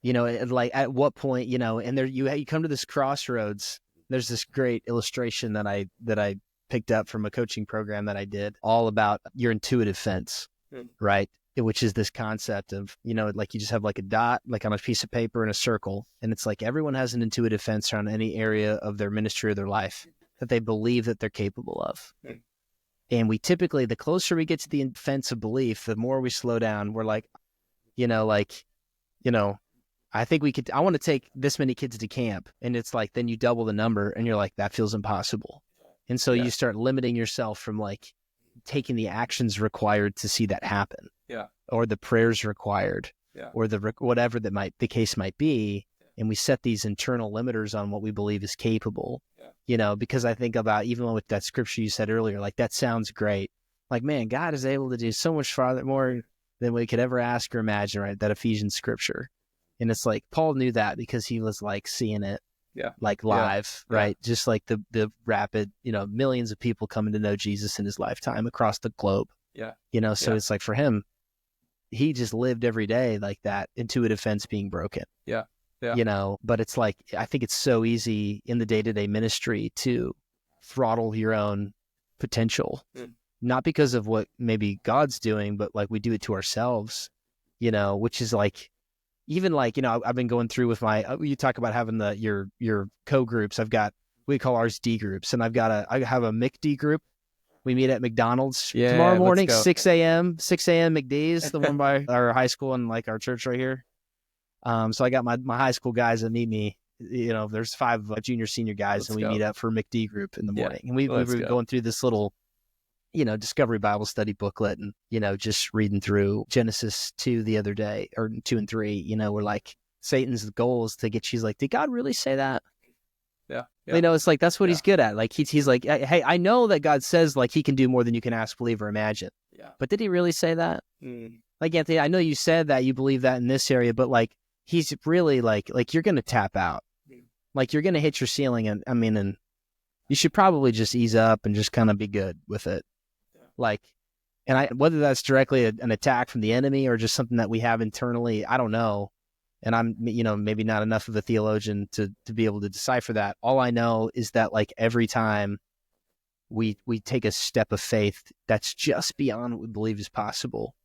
B: Yeah. Like, at what point, and there you come to this crossroads. There's this great illustration that I picked up from a coaching program that I did, all about your intuitive fence, right? Which is this concept of, like, you just have like a dot, like on a piece of paper in a circle. And it's like, everyone has an intuitive fence around any area of their ministry or their life that they believe that they're capable of. And we typically, the closer we get to the fence of belief, the more we slow down. We're like, I think I want to take this many kids to camp. And it's like, then you double the number and you're like, that feels impossible. And so you start limiting yourself from like taking the actions required to see that happen.
A: Yeah.
B: Or the prayers required. Yeah. Or whatever the case might be. And we set these internal limiters on what we believe is capable. Yeah. Because I think about, even with that scripture you said earlier, like, that sounds great. Like, man, God is able to do so much farther, more than we could ever ask or imagine, right? That Ephesians scripture. And it's like, Paul knew that because he was like seeing it. Yeah. Like live, right? Yeah. Just like the rapid, millions of people coming to know Jesus in his lifetime across the globe. Yeah. So it's like, for him, he just lived every day like that intuitive fence being broken. Yeah. Yeah. But it's like, I think it's so easy in the day-to-day ministry to throttle your own potential, not because of what maybe God's doing, but like we do it to ourselves, which is like, even like, I've been going through with you talk about having your co-groups. We call ours D groups, and I have a McD group. We meet at McDonald's tomorrow morning, 6 a.m. McD's, the one by our high school and like our church right here. So I got my high school guys that meet me. There's 5 junior, senior guys, and we meet up for McD group in the morning. And we were going through this little, Discovery Bible Study booklet and, just reading through Genesis 2 the other day, or 2 and 3, we're like, Satan's goal is to get, she's like, did God really say that?
A: Yeah.
B: It's like, that's what
A: Yeah.
B: he's good at. Like, he's like, hey, I know that God says, like, he can do more than you can ask, believe, or imagine.
A: Yeah.
B: But did he really say that? Like, Anthony, I know you said that you believe that in this area, but like, he's really like you're going to tap out. Like, you're going to hit your ceiling. And and you should probably just ease up and just kind of be good with it.
A: Yeah.
B: Like, and whether that's directly an attack from the enemy or just something that we have internally, I don't know. And I'm, maybe not enough of a theologian to be able to decipher that. All I know is that, like, every time we take a step of faith that's just beyond what we believe is possible,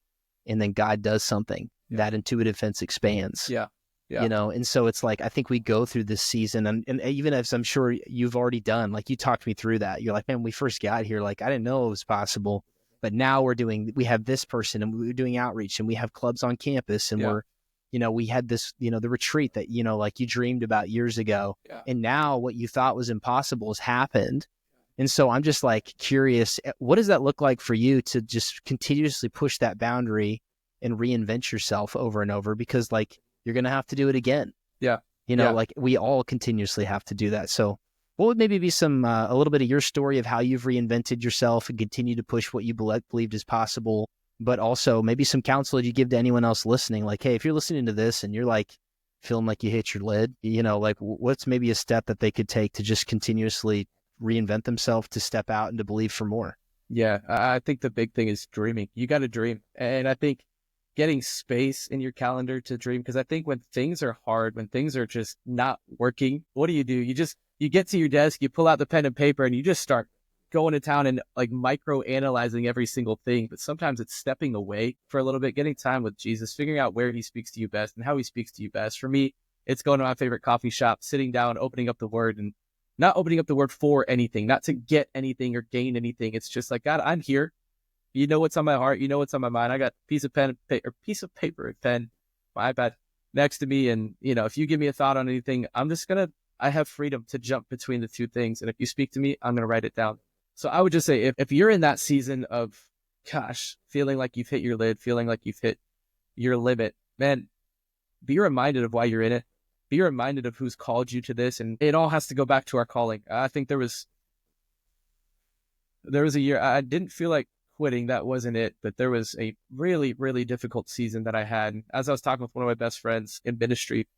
B: and then God does something, that intuitive fence expands.
A: Yeah.
B: And so it's like, I think we go through this season, and even as I'm sure you've already done, like, you talked me through that. You're like, man, when we first got here, like, I didn't know it was possible, but now we have this person, and we're doing outreach, and we have clubs on campus, and we're, we had this, the retreat that, like, you dreamed about years ago.
A: Yeah.
B: And now what you thought was impossible has happened. And so I'm just like curious, what does that look like for you to just continuously push that boundary and reinvent yourself over and over? Because, like, you're going to have to do it again.
A: Yeah.
B: Like, we all continuously have to do that. So what would maybe be some, a little bit of your story of how you've reinvented yourself and continue to push what you believed is possible, but also maybe some counsel that you give to anyone else listening? Like, hey, if you're listening to this and you're like feeling like you hit your lid, like, what's maybe a step that they could take to just continuously reinvent themselves, to step out and to believe for more?
A: Yeah. I think the big thing is dreaming. You got to dream. And I think getting space in your calendar to dream, because I think when things are hard, when things are just not working, what do? You get to your desk, you pull out the pen and paper, and you just start going to town and, like, micro analyzing every single thing. But sometimes it's stepping away for a little bit, getting time with Jesus, figuring out where he speaks to you best and how he speaks to you best. For me, it's going to my favorite coffee shop, sitting down, opening up the word, and not opening up the word for anything, not to get anything or gain anything. It's just like, God, I'm here. You know what's on my heart. You know what's on my mind. I got piece of paper and pen, my iPad next to me. And, if you give me a thought on anything, I have freedom to jump between the two things. And if you speak to me, I'm going to write it down. So I would just say, if you're in that season of, feeling like you've hit your lid, feeling like you've hit your limit, man, be reminded of why you're in it. Be reminded of who's called you to this. And it all has to go back to our calling. I think there was a year I didn't feel like quitting. That wasn't it. But there was a really, really difficult season that I had. As I was talking with one of my best friends in ministry,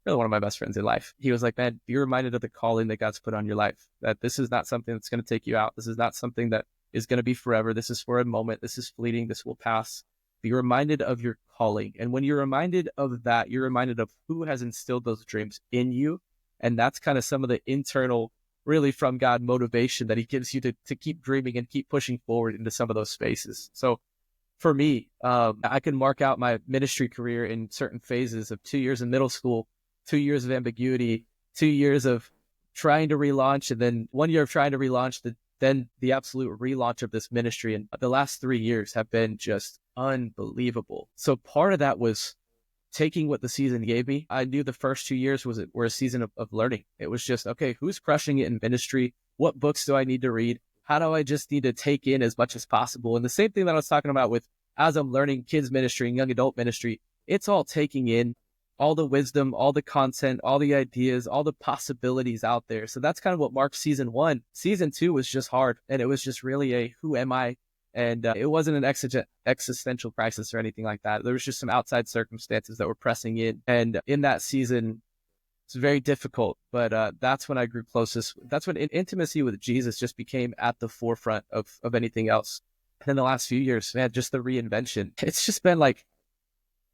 A: really one of my best friends in life, he was like, man, be reminded of the calling that God's put on your life, that this is not something that's going to take you out. This is not something that is going to be forever. This is for a moment. This is fleeting. This will pass. Be reminded of your calling. And when you're reminded of that, you're reminded of who has instilled those dreams in you. And that's kind of some of the internal, really from God, motivation that he gives you to keep dreaming and keep pushing forward into some of those spaces. So for me, I can mark out my ministry career in certain phases of 2 years in middle school, 2 years of ambiguity, 2 years of trying to relaunch, and then 1 year of trying to relaunch, then the absolute relaunch of this ministry. And the last 3 years have been just unbelievable. So part of that was taking what the season gave me. I knew the first 2 years were a season of learning. It was just, okay, who's crushing it in ministry? What books do I need to read? How do I just need to take in as much as possible? And the same thing that I was talking about with, as I'm learning kids ministry and young adult ministry, it's all taking in all the wisdom, all the content, all the ideas, all the possibilities out there. So that's kind of what marked season 1. Season 2 was just hard. And it was just really a, who am I? And it wasn't an existential crisis or anything like that. There was just some outside circumstances that were pressing in. And in that season, it's very difficult. But that's when I grew closest. That's when intimacy with Jesus just became at the forefront of anything else. And in the last few years, man, just the reinvention. It's just been like,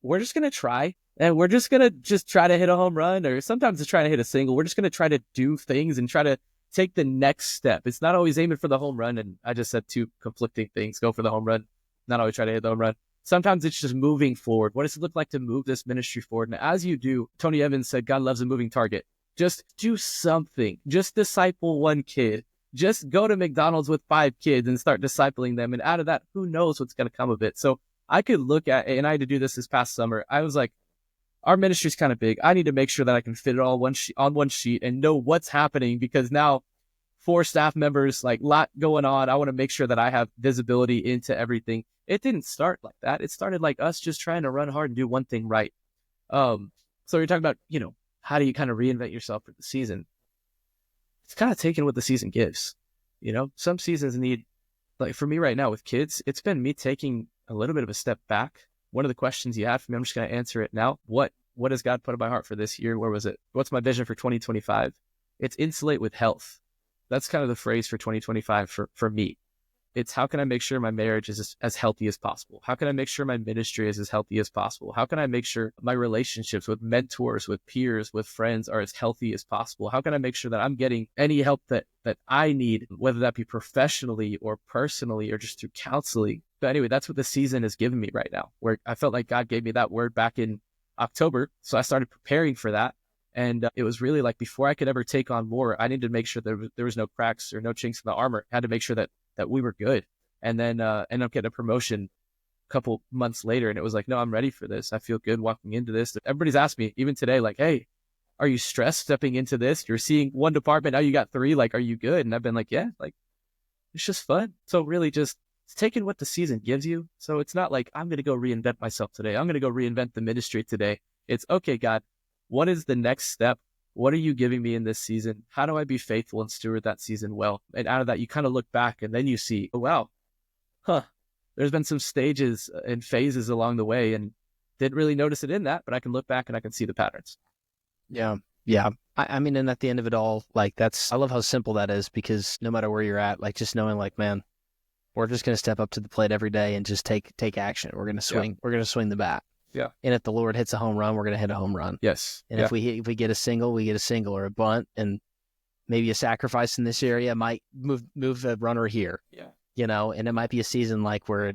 A: we're just going to try. And we're just going to try to hit a home run, or sometimes it's trying to hit a single. We're just going to try to do things and try to take the next step. It's not always aiming for the home run. And I just said two conflicting things. Go for the home run, not always try to hit the home run. Sometimes it's just moving forward. What does it look like to move this ministry forward? And as you do, Tony Evans said, God loves a moving target. Just do something. Just disciple one kid. Just go to McDonald's with 5 kids and start discipling them. And out of that, who knows what's going to come of it? So I could look at, and I had to do this past summer. I was like, our ministry's kind of big. I need to make sure that I can fit it all on one sheet and know what's happening, because now 4 staff members, like lot going on. I want to make sure that I have visibility into everything. It didn't start like that. It started like us just trying to run hard and do one thing right. So you're talking about, how do you kind of reinvent yourself for the season? It's kind of taking what the season gives. Some seasons need, like for me right now with kids, it's been me taking a little bit of a step back. One of the questions you had for me, I'm just going to answer it now. What has God put in my heart for this year? Where was it? What's my vision for 2025? It's insulate with health. That's kind of the phrase for 2025 for me. It's how can I make sure my marriage is as healthy as possible? How can I make sure my ministry is as healthy as possible? How can I make sure my relationships with mentors, with peers, with friends are as healthy as possible? How can I make sure that I'm getting any help that I need, whether that be professionally or personally or just through counseling? But anyway, that's what the season has given me right now, where I felt like God gave me that word back in October. So I started preparing for that. And it was really like before I could ever take on more, I needed to make sure there was no cracks or no chinks in the armor. I had to make sure that we were good. And then end up getting a promotion a couple months later. And it was like, no, I'm ready for this. I feel good walking into this. Everybody's asked me, even today, like, hey, are you stressed stepping into this? You're seeing one department, now you got 3. Like, are you good? And I've been like, yeah, like, it's just fun. So really just taking what the season gives you. So it's not like I'm going to go reinvent myself today. I'm going to go reinvent the ministry today. It's okay, God, what is the next step? What are you giving me in this season? How do I be faithful and steward that season well? And out of that, you kind of look back and then you see, oh, wow, there's been some stages and phases along the way and didn't really notice it in that, but I can look back and I can see the patterns.
B: Yeah. Yeah. I mean, and at the end of it all, like I love how simple that is, because no matter where you're at, like just knowing like, man, we're just going to step up to the plate every day and just take action. We're going to swing. Yeah. We're going to swing the bat.
A: Yeah.
B: And if the Lord hits a home run, we're going to hit a home run.
A: Yes.
B: And if we get a single, we get a single, or a bunt, and maybe a sacrifice in this area might move a runner here.
A: Yeah.
B: And it might be a season like where,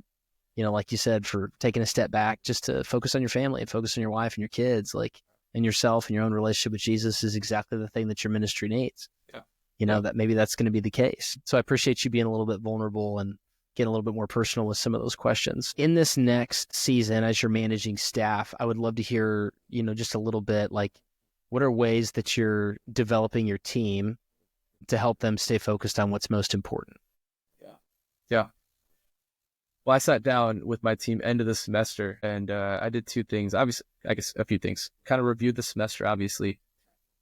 B: like you said, for taking a step back just to focus on your family and focus on your wife and your kids, like, and yourself and your own relationship with Jesus is exactly the thing that your ministry needs.
A: Yeah.
B: That maybe that's going to be the case. So I appreciate you being a little bit vulnerable and getting a little bit more personal with some of those questions. In this next season, as you're managing staff, I would love to hear, just a little bit, like, what are ways that you're developing your team to help them stay focused on what's most important?
A: Yeah. Well, I sat down with my team end of the semester and I did 2 things. Obviously, I guess a few things. Kind of reviewed the semester, obviously.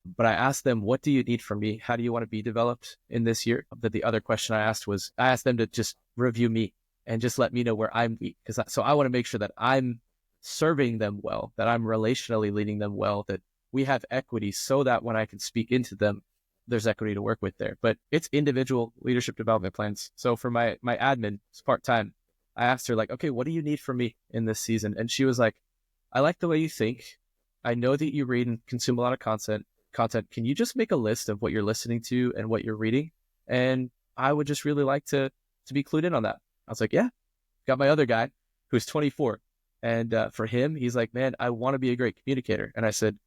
A: But I asked them, what do you need from me? How do you want to be developed in this year? But the other question I asked was, I asked them to just review me and just let me know where I'm weak. So I want to make sure that I'm serving them well, that I'm relationally leading them well, that we have equity so that when I can speak into them, there's equity to work with there. But it's individual leadership development plans. So for my admin, it's part-time. I asked her, like, okay, what do you need from me in this season? And she was like, I like the way you think. I know that you read and consume a lot of content. Can you just make a list of what you're listening to and what you're reading? And I would just really like to be clued in on that. I was like, yeah. Got my other guy who's 24. And for him, he's like, man, I want to be a great communicator. And I said,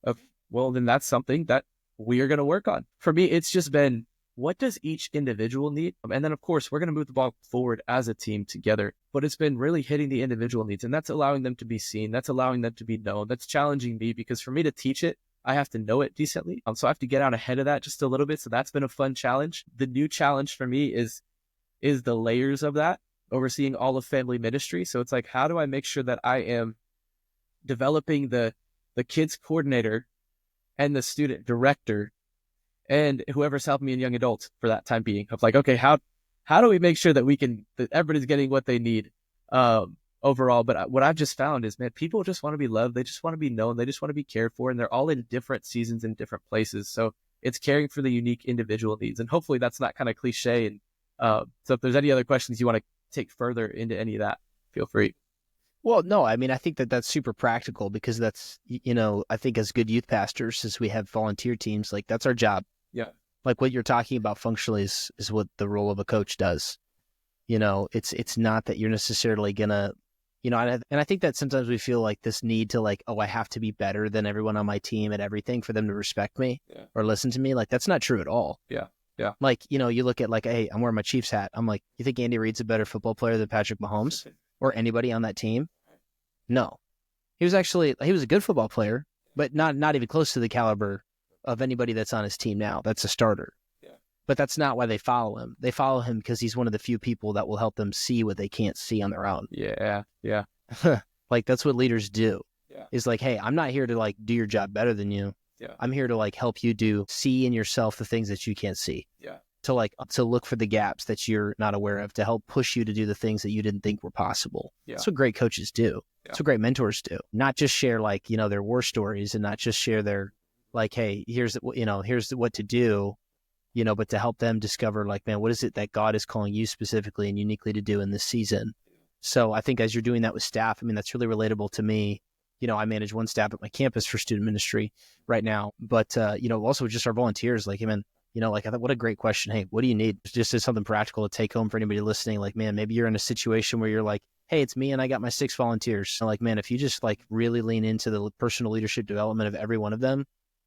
A: okay, well, then that's something that we are going to work on. For me, it's just been, what does each individual need? And then, of course, we're going to move the ball forward as a team together. But it's been really hitting the individual needs. And that's allowing them to be seen. That's allowing them to be known. That's challenging me, because for me to teach it, I have to know it decently. So I have to get out ahead of that just a little bit. So that's been a fun challenge. The new challenge for me is the layers of that, overseeing all of family ministry. So it's like, how do I make sure that I am developing the kids coordinator and the student director and whoever's helping me in young adults for that time being, of like, okay, how do we make sure that that everybody's getting what they need overall? But what I've just found is, man, people just want to be loved. They just want to be known. They just want to be cared for. And they're all in different seasons in different places. So it's caring for the unique individual needs. And hopefully that's not kind of cliche. And so if there's any other questions you want to take further into any of that, feel free.
B: Well, no, I mean, I think that that's super practical, because that's, I think as good youth pastors, as we have volunteer teams, like that's our job.
A: Yeah.
B: Like what you're talking about functionally is what the role of a coach does. It's not that you're necessarily gonna, and I think that sometimes we feel like this need to, like, oh, I have to be better than everyone on my team at everything for them to respect me or listen to me. Like, that's not true at all.
A: Yeah. Yeah.
B: Like, you look at, like, hey, I'm wearing my Chiefs hat. I'm like, you think Andy Reid's a better football player than Patrick Mahomes or anybody on that team? No. He was a good football player, but not even close to the caliber of anybody that's on his team now. That's a starter. But that's not why they follow him. They follow him because he's one of the few people that will help them see what they can't see on their own.
A: Yeah. Yeah.
B: Like that's what leaders do.
A: Yeah.
B: Is like, hey, I'm not here to like do your job better than you.
A: Yeah.
B: I'm here to like help you see in yourself the things that you can't see.
A: Yeah.
B: To look for the gaps that you're not aware of, to help push you to do the things that you didn't think were possible.
A: Yeah.
B: That's what great coaches do.
A: Yeah.
B: That's what great mentors do. Not just share like, you know, their war stories, and not just share their like, hey, here's what to do, you know, but to help them discover like, man, what is it that God is calling you specifically and uniquely to do in this season? So I think as you're doing that with staff, I mean, that's really relatable to me. You know, I manage one staff at my campus for student ministry right now, but, you know, also just our volunteers, like, man, you know, like I thought, what a great question. Hey, what do you need? Just as something practical to take home for anybody listening. Like, man, maybe you're in a situation where you're like, hey, it's me and I got my 6 volunteers. So like, man, if you just like really lean into the personal leadership development of every one of them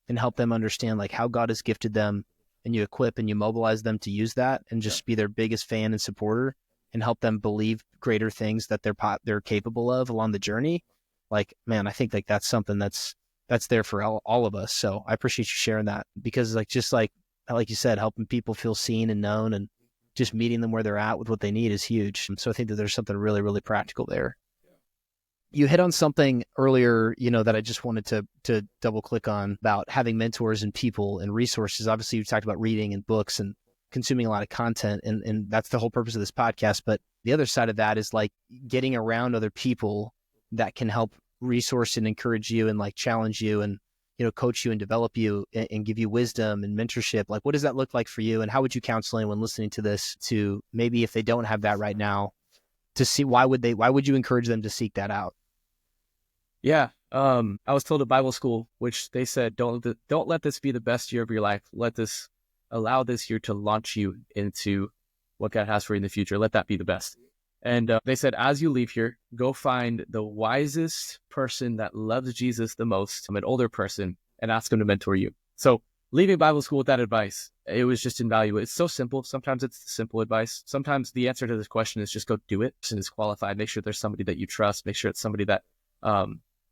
B: and help them understand like how God has gifted them, and you equip and you mobilize them to use that and just be their biggest fan and supporter and help them believe greater things that they're capable of along the journey. Like, man, I think like that's something that's there for all of us. So I appreciate you sharing that, because like you said, helping people feel seen and known and just meeting them where they're at with what they need is huge. And so I think that there's something really, really practical there. You hit on something earlier, you know, that I just wanted to double click on about having mentors and people and resources. Obviously, you talked about reading and books and consuming a lot of content, and that's the whole purpose of this podcast. But the other side of that is like getting around other people that can help resource and encourage you and like challenge you and, you know, coach you and develop you and give you wisdom and mentorship. Like, what does that look like for you? And how would you counsel anyone listening to this to maybe, if they don't have that right now, to see why would you encourage them to seek that out?
A: Yeah. I was told at Bible school, which they said, don't let this be the best year of your life. Allow this year to launch you into what God has for you in the future. Let that be the best. And they said, as you leave here, go find the wisest person that loves Jesus the most, an older person, and ask him to mentor you. So leaving Bible school with that advice, it was just invaluable. It's so simple. Sometimes it's simple advice. Sometimes the answer to this question is just go do it. And is qualified. Make sure there's somebody that you trust. Make sure it's somebody that,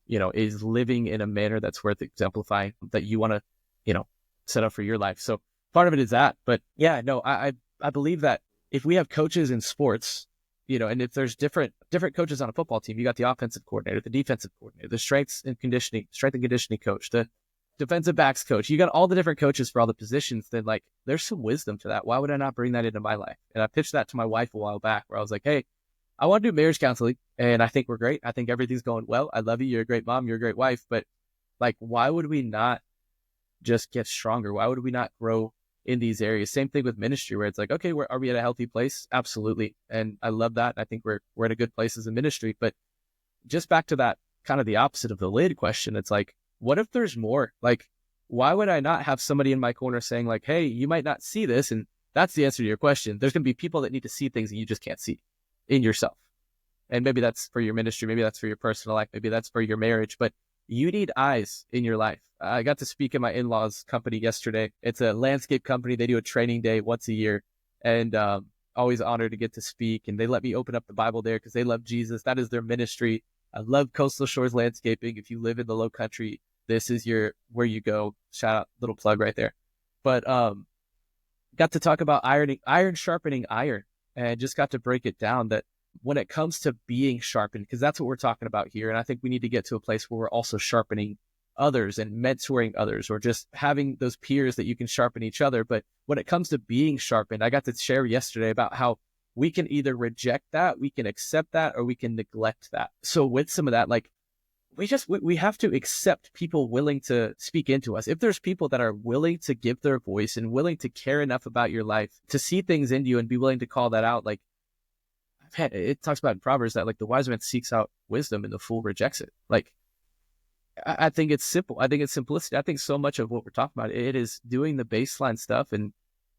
A: you know, is living in a manner that's worth exemplifying, that you want to, you know, set up for your life. So part of it is that. But yeah, no, I believe that if we have coaches in sports, you know, and if there's different coaches on a football team, you got the offensive coordinator, the defensive coordinator, the strength and conditioning coach, the defensive backs coach, you got all the different coaches for all the positions, then like there's some wisdom to that. Why would I not bring that into my life? And I pitched that to my wife a while back, where I was like, hey, I want to do marriage counseling, and I think we're great. I think everything's going well. I love you. You're a great mom. You're a great wife. But like, why would we not just get stronger? Why would we not grow in these areas? Same thing with ministry, where it's like, okay, are we at a healthy place? Absolutely. And I love that. I think we're at a good place as a ministry. But just back to that kind of the opposite of the lid question, it's like, what if there's more? Like, why would I not have somebody in my corner saying like, hey, you might not see this, and that's the answer to your question. There's going to be people that need to see things that you just can't see in yourself. And maybe that's for your ministry. Maybe that's for your personal life. Maybe that's for your marriage. But you need eyes in your life. I got to speak in my in-laws' company yesterday. It's a landscape company. They do a training day once a year, and always honored to get to speak. And they let me open up the Bible there because they love Jesus. That is their ministry. I love Coastal Shores Landscaping. If you live in the Lowcountry, this is where you go. Shout out, little plug right there. But got to talk about iron sharpening iron, and just got to break it down that when it comes to being sharpened, because that's what we're talking about here. And I think we need to get to a place where we're also sharpening others and mentoring others, or just having those peers that you can sharpen each other. But when it comes to being sharpened, I got to share yesterday about how we can either reject that, we can accept that, or we can neglect that. So with some of that, like we have to accept people willing to speak into us. If there's people that are willing to give their voice and willing to care enough about your life to see things in you and be willing to call that out, like, man, it talks about in Proverbs that like the wise man seeks out wisdom and the fool rejects it. Like, I think it's simple. I think it's simplicity. I think so much of what we're talking about, it is doing the baseline stuff. And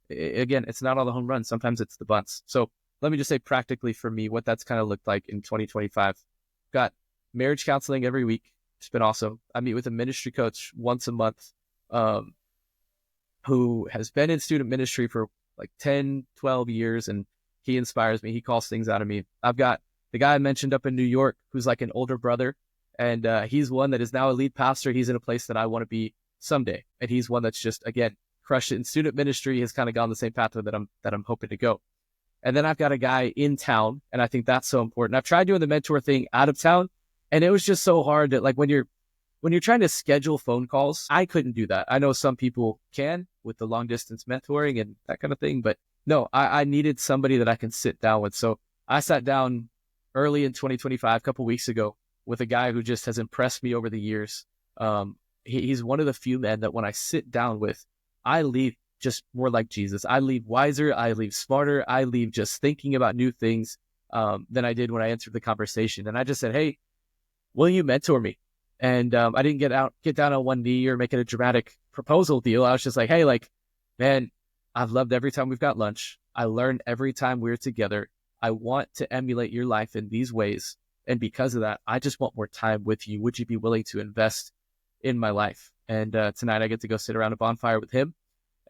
A: again, it's not all the home runs. Sometimes it's the bunts. So let me just say practically for me, what that's kind of looked like in 2025. Got marriage counseling every week. It's been awesome. I meet with a ministry coach once a month, who has been in student ministry for like 10, 12 years. And he inspires me. He calls things out of me. I've got the guy I mentioned up in New York, who's like an older brother. And he's one that is now a lead pastor. He's in a place that I want to be someday. And he's one that's just, again, crushed it. And student ministry has kind of gone the same pathway that I'm hoping to go. And then I've got a guy in town, and I think that's so important. I've tried doing the mentor thing out of town, and it was just so hard that, like, when you're trying to schedule phone calls, I couldn't do that. I know some people can with the long distance mentoring and that kind of thing, but no, I needed somebody that I can sit down with. So I sat down early in 2025, a couple weeks ago, with a guy who just has impressed me over the years. He's one of the few men that when I sit down with, I leave just more like Jesus. I leave wiser, I leave smarter, I leave just thinking about new things than I did when I entered the conversation. And I just said, hey, will you mentor me? And I didn't get down on one knee or make it a dramatic proposal deal. I was just like, hey, like, man, I've loved every time we've got lunch. I learned every time we're together. I want to emulate your life in these ways. And because of that, I just want more time with you. Would you be willing to invest in my life? And tonight I get to go sit around a bonfire with him.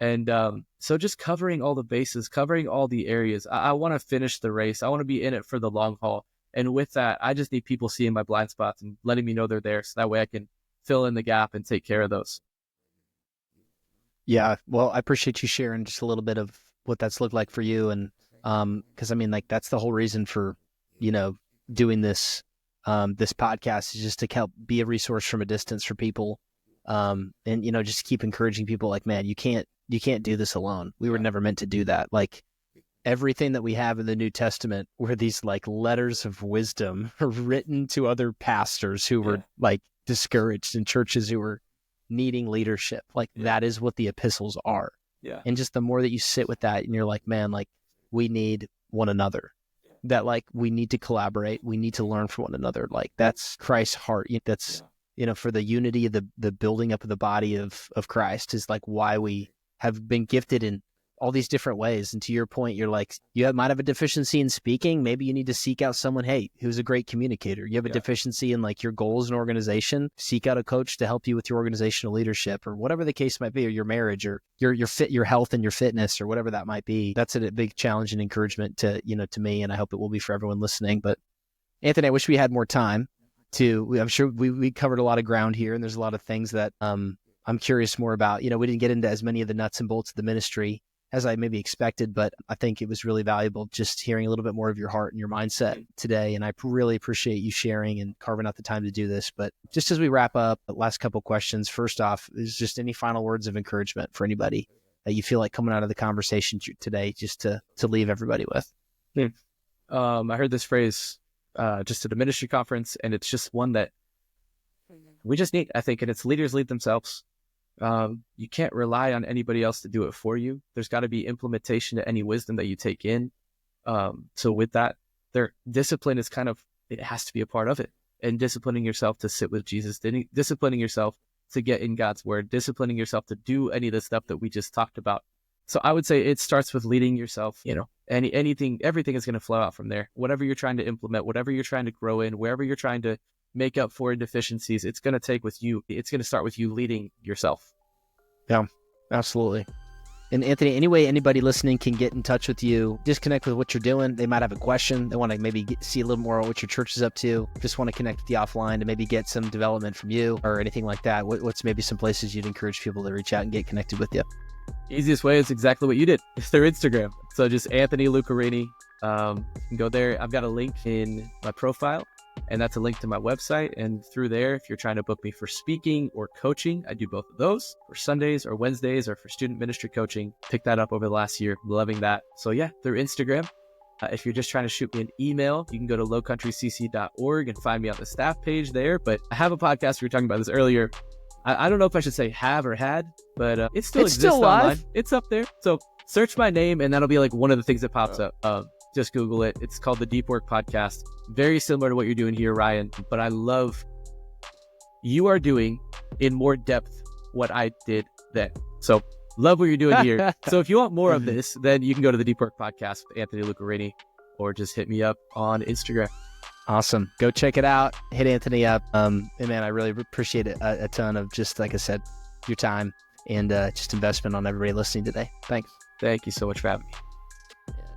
A: And so just covering all the bases, covering all the areas. I want to finish the race. I want to be in it for the long haul. And with that, I just need people seeing my blind spots and letting me know they're there. So that way I can fill in the gap and take care of those.
B: Yeah. Well, I appreciate you sharing just a little bit of what that's looked like for you. And because I mean, like, that's the whole reason for, doing this podcast, is just to help be a resource from a distance for people. And, just keep encouraging people, like, man, you can't do this alone. We were never meant to do that. Like, everything that we have in the New Testament were these, like, letters of wisdom written to other pastors who were like discouraged in churches who were needing leadership. Like, that is what the epistles are.
A: Yeah.
B: And just the more that you sit with that and you're like, man, like, we need one another, that, like, we need to collaborate. We need to learn from one another. Like, that's Christ's heart. That's, for the unity of the building up of the body of Christ is, like, why we have been gifted in all these different ways. And to your point, you're like, might have a deficiency in speaking. Maybe you need to seek out someone, hey, who's a great communicator. You have a deficiency in, like, your goals and organization. Seek out a coach to help you with your organizational leadership, or whatever the case might be, or your marriage, or your health and your fitness, or whatever that might be. That's a big challenge and encouragement to me. And I hope it will be for everyone listening. But Anthony, I wish we had more time I'm sure we covered a lot of ground here, and there's a lot of things that I'm curious more about. We didn't get into as many of the nuts and bolts of the ministry as I maybe expected, but I think it was really valuable just hearing a little bit more of your heart and your mindset today. And I really appreciate you sharing and carving out the time to do this. But just as we wrap up, the last couple questions. First off, is just any final words of encouragement for anybody that you feel like coming out of the conversation today, just to leave everybody with?
A: I heard this phrase just at a ministry conference, and it's just one that we just need, I think, and it's leaders lead themselves. You can't rely on anybody else to do it for you. There's got to be implementation to any wisdom that you take in. So with that, discipline is it has to be a part of it. And disciplining yourself to sit with Jesus, disciplining yourself to get in God's word, disciplining yourself to do any of the stuff that we just talked about. So I would say it starts with leading yourself. Everything is going to flow out from there. Whatever you're trying to implement, whatever you're trying to grow in, wherever you're trying to make up for deficiencies, it's going to take with you. It's going to start with you leading yourself.
B: Yeah, absolutely. And Anthony, any way anybody listening can get in touch with you, just connect with what you're doing. They might have a question. They want to maybe see a little more of what your church is up to. Just want to connect with you offline to maybe get some development from you or anything like that. What's maybe some places you'd encourage people to reach out and get connected with you?
A: Easiest way is exactly what you did. It's through Instagram. So just Anthony Lucarini. You can go there. I've got a link in my profile, and that's a link to my website. And through there, if you're trying to book me for speaking or coaching, I do both of those for Sundays or Wednesdays, or for student ministry coaching. Picked that up over the last year. Loving that. So yeah, through Instagram. If you're just trying to shoot me an email, you can go to lowcountrycc.org and find me on the staff page there. But I have a podcast. We were talking about this earlier. I don't know if I should say have or had, but it still exists online. It's up there. So search my name, and that'll be like one of the things that pops up. Just Google it. It's called the Deep Work Podcast. Very similar to what you're doing here, Ryan. But I love you are doing in more depth what I did then. So love what you're doing here. So if you want more of this, then you can go to the Deep Work Podcast with Anthony Lucarini, or just hit me up on Instagram.
B: Awesome. Go check it out. Hit Anthony up. And man, I really appreciate it a ton of, just like I said, your time and just investment on everybody listening today. Thanks.
A: Thank you so much for having me.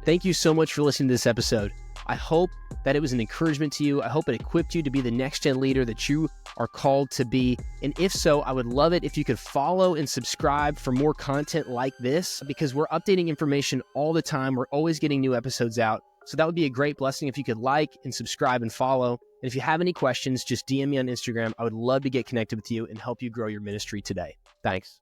B: Thank you so much for listening to this episode. I hope that it was an encouragement to you. I hope it equipped you to be the next gen leader that you are called to be. And if so, I would love it if you could follow and subscribe for more content like this, because we're updating information all the time. We're always getting new episodes out. So that would be a great blessing if you could like and subscribe and follow. And if you have any questions, just DM me on Instagram. I would love to get connected with you and help you grow your ministry today. Thanks.